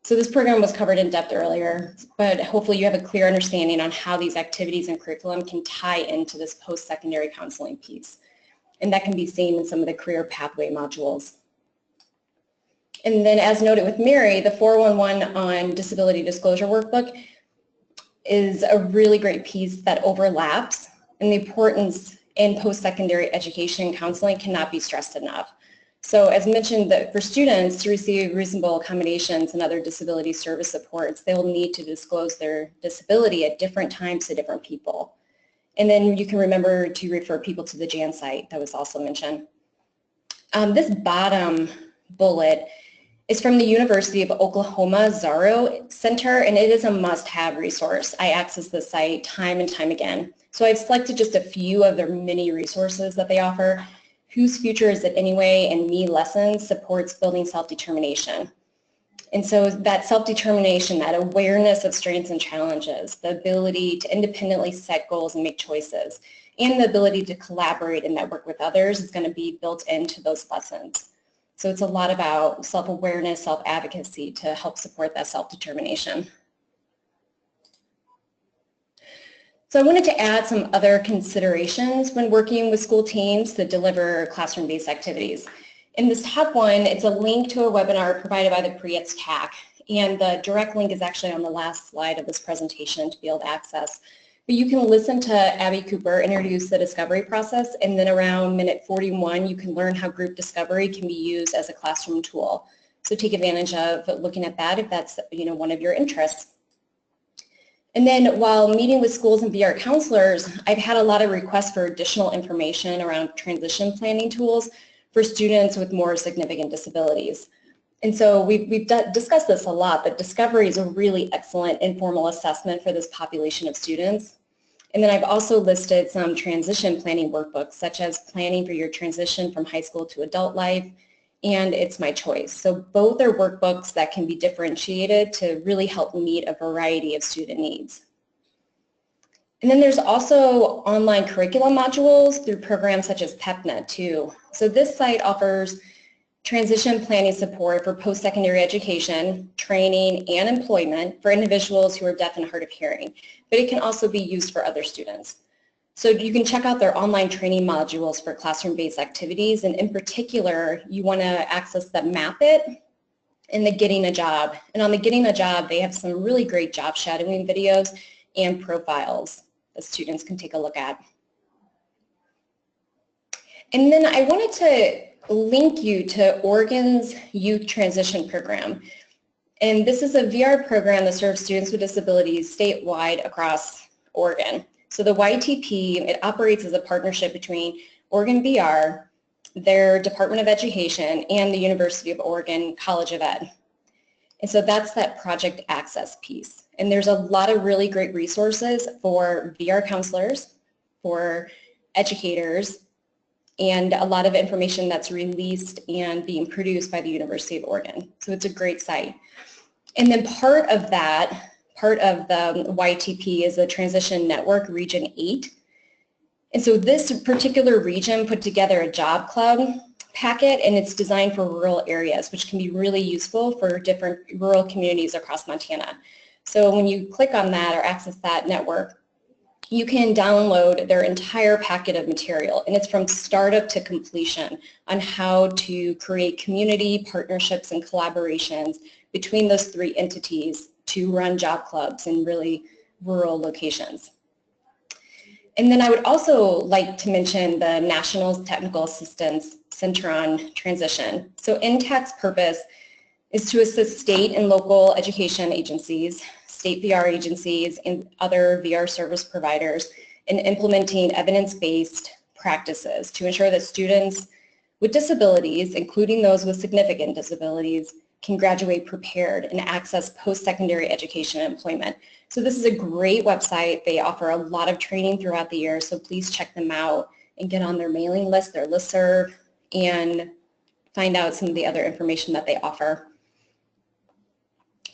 E: So this program was covered in depth earlier, but hopefully you have a clear understanding on how these activities and curriculum can tie into this post-secondary counseling piece. And that can be seen in some of the career pathway modules. And then as noted with Mary, the 411 on disability disclosure workbook is a really great piece that overlaps, and the importance in post-secondary education counseling cannot be stressed enough. So as mentioned, that for students to receive reasonable accommodations and other disability service supports, they will need to disclose their disability at different times to different people. And then you can remember to refer people to the JAN site that was also mentioned. This bottom bullet is from the University of Oklahoma Zaro Center, and it is a must-have resource. I access this site time and time again. So I've selected just a few of their many resources that they offer. Whose Future Is It Anyway and Me Lessons supports building self-determination. And so that self-determination, that awareness of strengths and challenges, the ability to independently set goals and make choices, and the ability to collaborate and network with others is going to be built into those lessons. So it's a lot about self-awareness, self-advocacy to help support that self-determination. So I wanted to add some other considerations when working with school teams to deliver classroom-based activities. In this top one, it's a link to a webinar provided by the Pre-ETS TAC, and the direct link is actually on the last slide of this presentation to be able to access. But you can listen to Abby Cooper introduce the discovery process, and then around minute 41, you can learn how group discovery can be used as a classroom tool. So take advantage of looking at that if that's one of your interests. And then while meeting with schools and VR counselors, I've had a lot of requests for additional information around transition planning tools for students with more significant disabilities. And so we've discussed this a lot, but Discovery is a really excellent informal assessment for this population of students. And then I've also listed some transition planning workbooks, such as Planning for Your Transition from High School to Adult Life, and It's My Choice. So both are workbooks that can be differentiated to really help meet a variety of student needs. And then there's also online curriculum modules through programs such as PEPNET too. So this site offers transition planning support for post-secondary education, training, and employment for individuals who are deaf and hard of hearing, but it can also be used for other students. So you can check out their online training modules for classroom-based activities, and in particular, you want to access the Map It and the Getting a Job. And on the Getting a Job, they have some really great job shadowing videos and profiles. that students can take a look at. And then I wanted to link you to Oregon's Youth Transition Program. And this is a VR program that serves students with disabilities statewide across Oregon. So the YTP, it operates as a partnership between Oregon VR, their Department of Education, and the University of Oregon College of Ed. And so that's that project access piece. And there's a lot of really great resources for VR counselors, for educators, and a lot of information that's released and being produced by the University of Oregon. So it's a great site. And then part of that, part of the YTP is the Transition Network Region 8. And so this particular region put together a job cloud packet, and it's designed for rural areas, which can be really useful for different rural communities across Montana. So when you click on that or access that network, you can download their entire packet of material, and it's from startup to completion on how to create community partnerships and collaborations between those three entities to run job clubs in really rural locations. And then I would also like to mention the National Technical Assistance Center on Transition. So NTAC's purpose is to assist state and local education agencies, state VR agencies, and other VR service providers in implementing evidence-based practices to ensure that students with disabilities, including those with significant disabilities, can graduate prepared and access post-secondary education and employment. So this is a great website. They offer a lot of training throughout the year, so please check them out and get on their mailing list, their listserv, and find out some of the other information that they offer.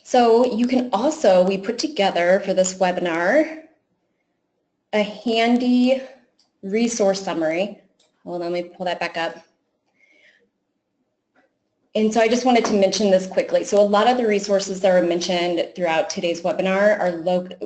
E: So you can also, we put together for this webinar a handy resource summary. Hold on, let me pull that back up. And so I just wanted to mention this quickly. So a lot of the resources that are mentioned throughout today's webinar are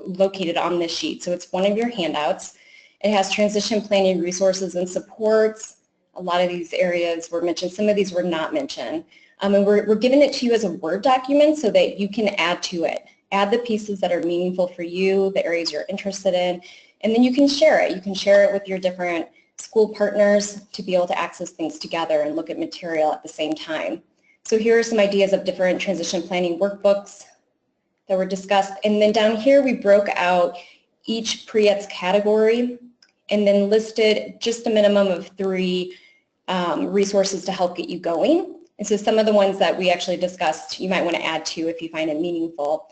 E: located on this sheet. So it's one of your handouts. It has transition planning resources and supports. A lot of these areas were mentioned. Some of these were not mentioned. And we're giving it to you as a Word document so that you can add to it. Add the pieces that are meaningful for you, the areas you're interested in, and then you can share it. You can share it with your different school partners to be able to access things together and look at material at the same time. So here are some ideas of different transition planning workbooks that were discussed. And then down here we broke out each pre-ETS category and then listed just a minimum of 3 resources to help get you going. And so some of the ones that we actually discussed you might want to add to if you find it meaningful.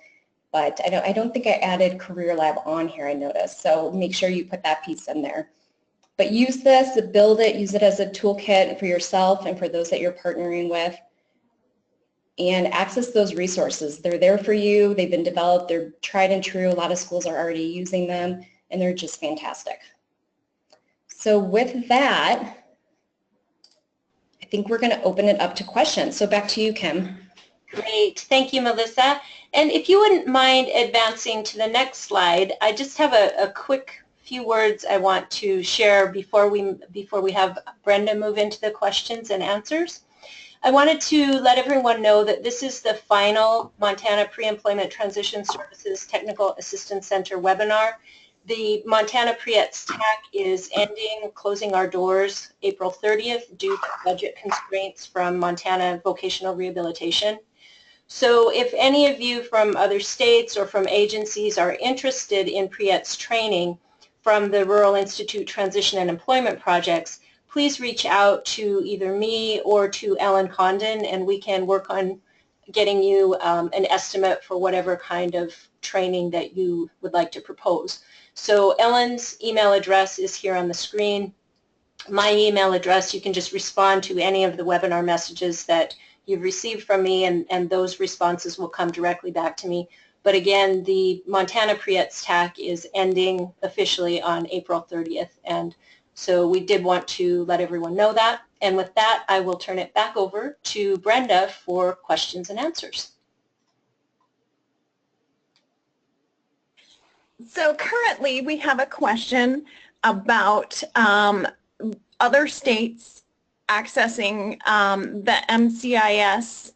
E: But I don't think I added Career Lab on here, I noticed. So make sure you put that piece in there. But use this, build it, use it as a toolkit for yourself and for those that you're partnering with. And access those resources. They're there for you. They've been developed. They're tried and true. A lot of schools are already using them, and they're just fantastic. So with that, I think we're going to open it up to questions. So back to you, Kim.
A: Great. Thank you, Melissa. And if you wouldn't mind advancing to the next slide, I just have a quick few words I want to share before we have Brenda move into the questions and answers. I wanted to let everyone know that this is the final Montana Pre-Employment Transition Services Technical Assistance Center webinar. The Montana Pre-ETS TAC is ending, closing our doors April 30th due to budget constraints from Montana Vocational Rehabilitation. So if any of you from other states or from agencies are interested in Pre-ETS training from the Rural Institute Transition and Employment Projects, please reach out to either me or to Ellen Condon, and we can work on getting you an estimate for whatever kind of training that you would like to propose. So Ellen's email address is here on the screen. My email address, you can just respond to any of the webinar messages that you've received from me, and those responses will come directly back to me. But again, the Montana Pre-ETS TAC is ending officially on April 30th, and so we did want to let everyone know that. And with that, I will turn it back over to Brenda for questions and answers.
F: So currently we have a question about other states accessing the MCIS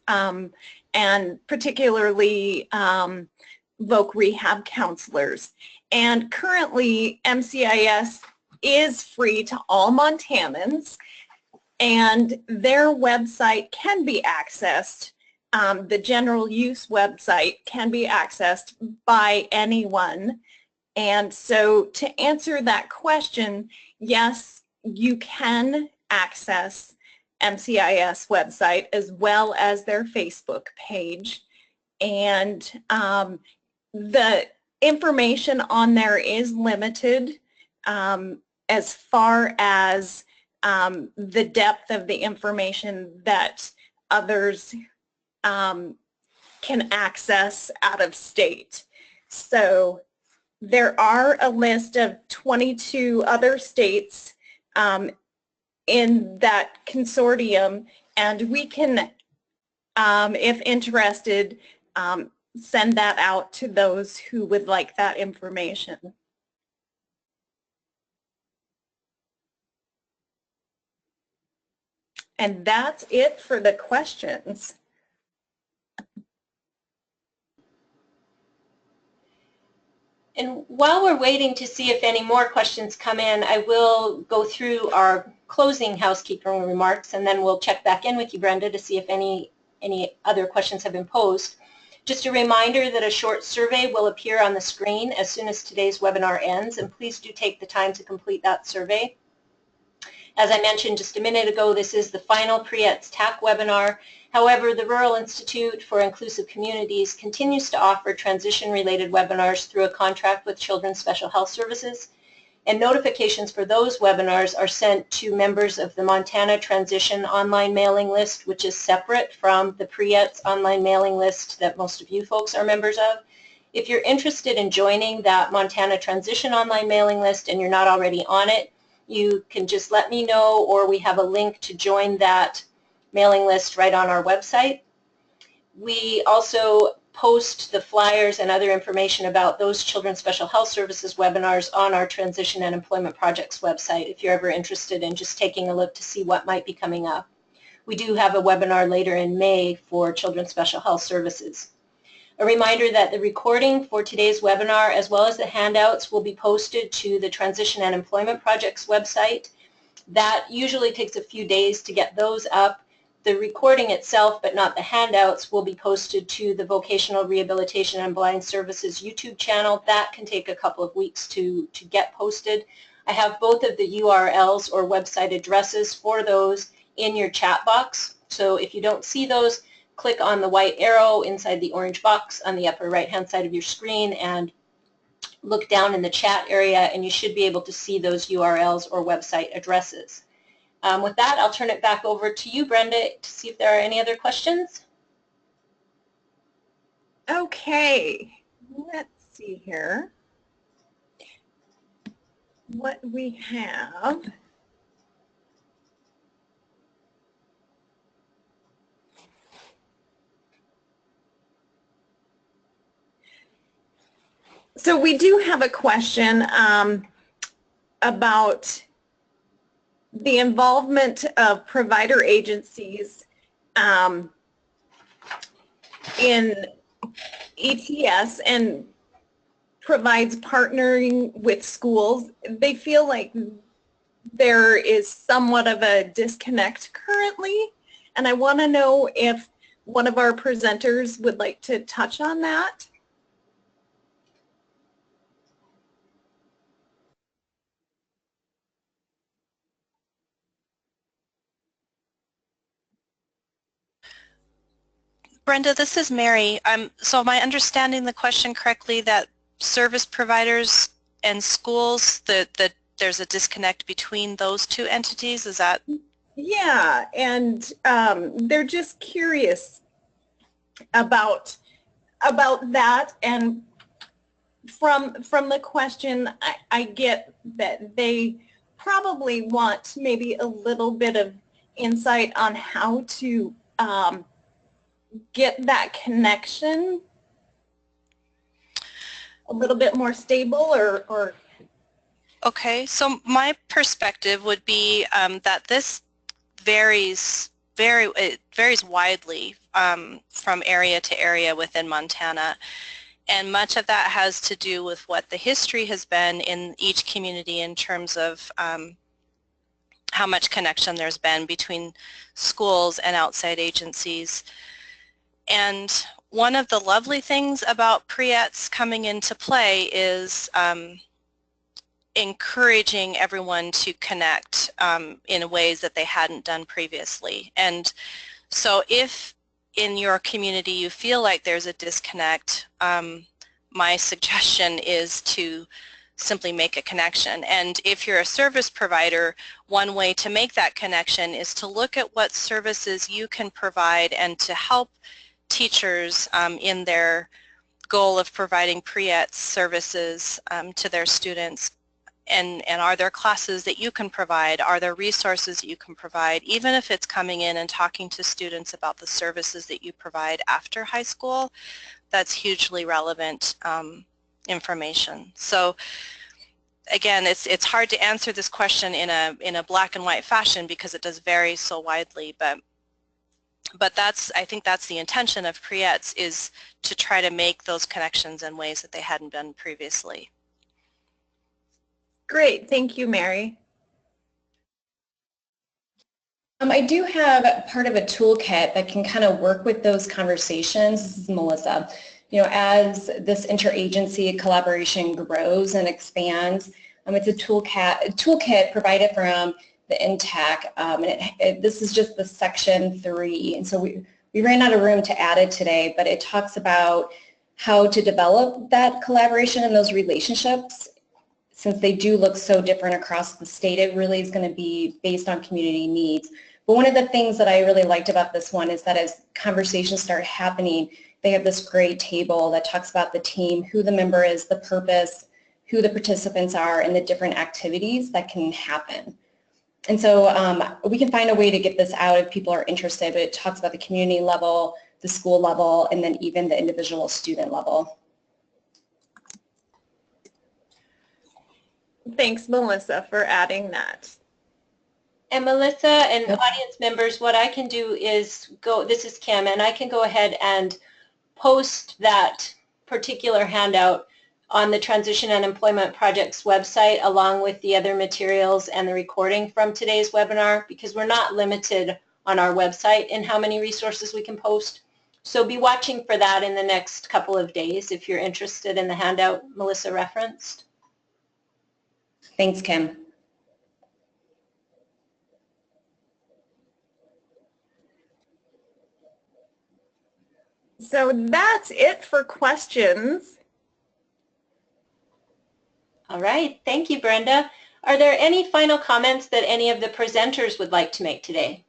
F: and particularly voc rehab counselors. And currently, MCIS is free to all Montanans, and their website can be accessed. The general use website can be accessed by anyone. And so to answer that question, yes, you can access MCIS website as well as their Facebook page. And the information on there is limited as far as the depth of the information that others can access out of state. So there are a list of 22 other states in that consortium, and we can, if interested, send that out to those who would like that information. And that's it for the questions.
A: And while we're waiting to see if any more questions come in, I will go through our closing housekeeping remarks, and then we'll check back in with you, Brenda, to see if any other questions have been posed. Just a reminder that a short survey will appear on the screen as soon as today's webinar ends, and please do take the time to complete that survey. As I mentioned just a minute ago, this is the final pre-ETS TAC webinar. However, the Rural Institute for Inclusive Communities continues to offer transition-related webinars through a contract with Children's Special Health Services, and notifications for those webinars are sent to members of the Montana Transition online mailing list, which is separate from the pre-ETS online mailing list that most of you folks are members of. If you're interested in joining that Montana Transition online mailing list and you're not already on it, you can just let me know, or we have a link to join that mailing list right on our website. We also post the flyers and other information about those Children's Special Health Services webinars on our Transition and Employment Projects website if you're ever interested in just taking a look to see what might be coming up. We do have a webinar later in May for Children's Special Health Services. A reminder that the recording for today's webinar as well as the handouts will be posted to the Transition and Employment Projects website. That usually takes a few days to get those up. The recording itself, but not the handouts, will be posted to the Vocational Rehabilitation and Blind Services YouTube channel. That can take a couple of weeks to get posted. I have both of the URLs or website addresses for those in your chat box. So if you don't see those, click on the white arrow inside the orange box on the upper right-hand side of your screen and look down in the chat area, and you should be able to see those URLs or website addresses. With that, I'll turn it back over to you, Brenda, to see if there are any other questions.
F: Okay, let's see here what we have. So we do have a question about the involvement of provider agencies in ETS and provides partnering with schools. They feel like there is somewhat of a disconnect currently, and I want to know if one of our presenters would like to touch on that.
D: Brenda, this is Mary. So am I understanding the question correctly that service providers and schools, that there's a disconnect between those two entities? Is that?
F: Yeah, and they're just curious about that, and from the question, I get that they probably want maybe a little bit of insight on how to get that connection a little bit more stable, or
D: Okay, so my perspective would be that this varies widely from area to area within Montana. And much of that has to do with what the history has been in each community in terms of how much connection there's been between schools and outside agencies. And one of the lovely things about pre-ETS coming into play is encouraging everyone to connect in ways that they hadn't done previously. And so if in your community you feel like there's a disconnect, my suggestion is to simply make a connection. And if you're a service provider, one way to make that connection is to look at what services you can provide and to help teachers in their goal of providing pre-ETS services to their students. And are there classes that you can provide? Are there resources that you can provide? Even if it's coming in and talking to students about the services that you provide after high school, that's hugely relevant information. So again, it's hard to answer this question in a black and white fashion because it does vary so widely, but I think that's the intention of pre-ETS, is to try to make those connections in ways that they hadn't been previously.
F: Great, thank you, Mary.
E: I do have part of a toolkit that can kind of work with those conversations. This is Melissa. You know, as this interagency collaboration grows and expands, it's a toolkit provided from the INTAC, and this is just the section 3. And so we ran out of room to add it today, but it talks about how to develop that collaboration and those relationships. Since they do look so different across the state, it really is going to be based on community needs. But one of the things that I really liked about this one is that as conversations start happening, they have this great table that talks about the team, who the member is, the purpose, who the participants are, and the different activities that can happen. And so we can find a way to get this out if people are interested, but it talks about the community level, the school level, and then even the individual student level.
F: Thanks, Melissa, for adding that.
A: And Melissa and audience members, what I can do is this is Kim, and I can go ahead and post that particular handout on the Transition and Employment Project's website along with the other materials and the recording from today's webinar, because we're not limited on our website in how many resources we can post. So be watching for that in the next couple of days if you're interested in the handout Melissa referenced.
E: Thanks, Kim.
F: So that's it for questions.
A: All right, thank you, Brenda. Are there any final comments that any of the presenters would like to make today?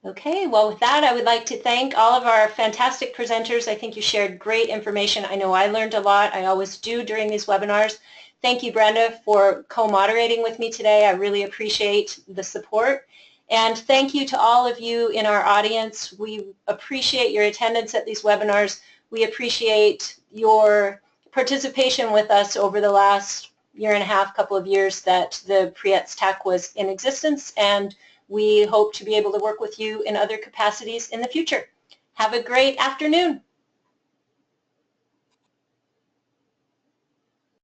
A: Okay, well with that I would like to thank all of our fantastic presenters. I think you shared great information. I know I learned a lot. I always do during these webinars. Thank you, Brenda, for co-moderating with me today. I really appreciate the support. And thank you to all of you in our audience. We appreciate your attendance at these webinars. We appreciate your participation with us over the last year and a half, couple of years that the pre-ETS TAC was in existence, and we hope to be able to work with you in other capacities in the future. Have a great afternoon.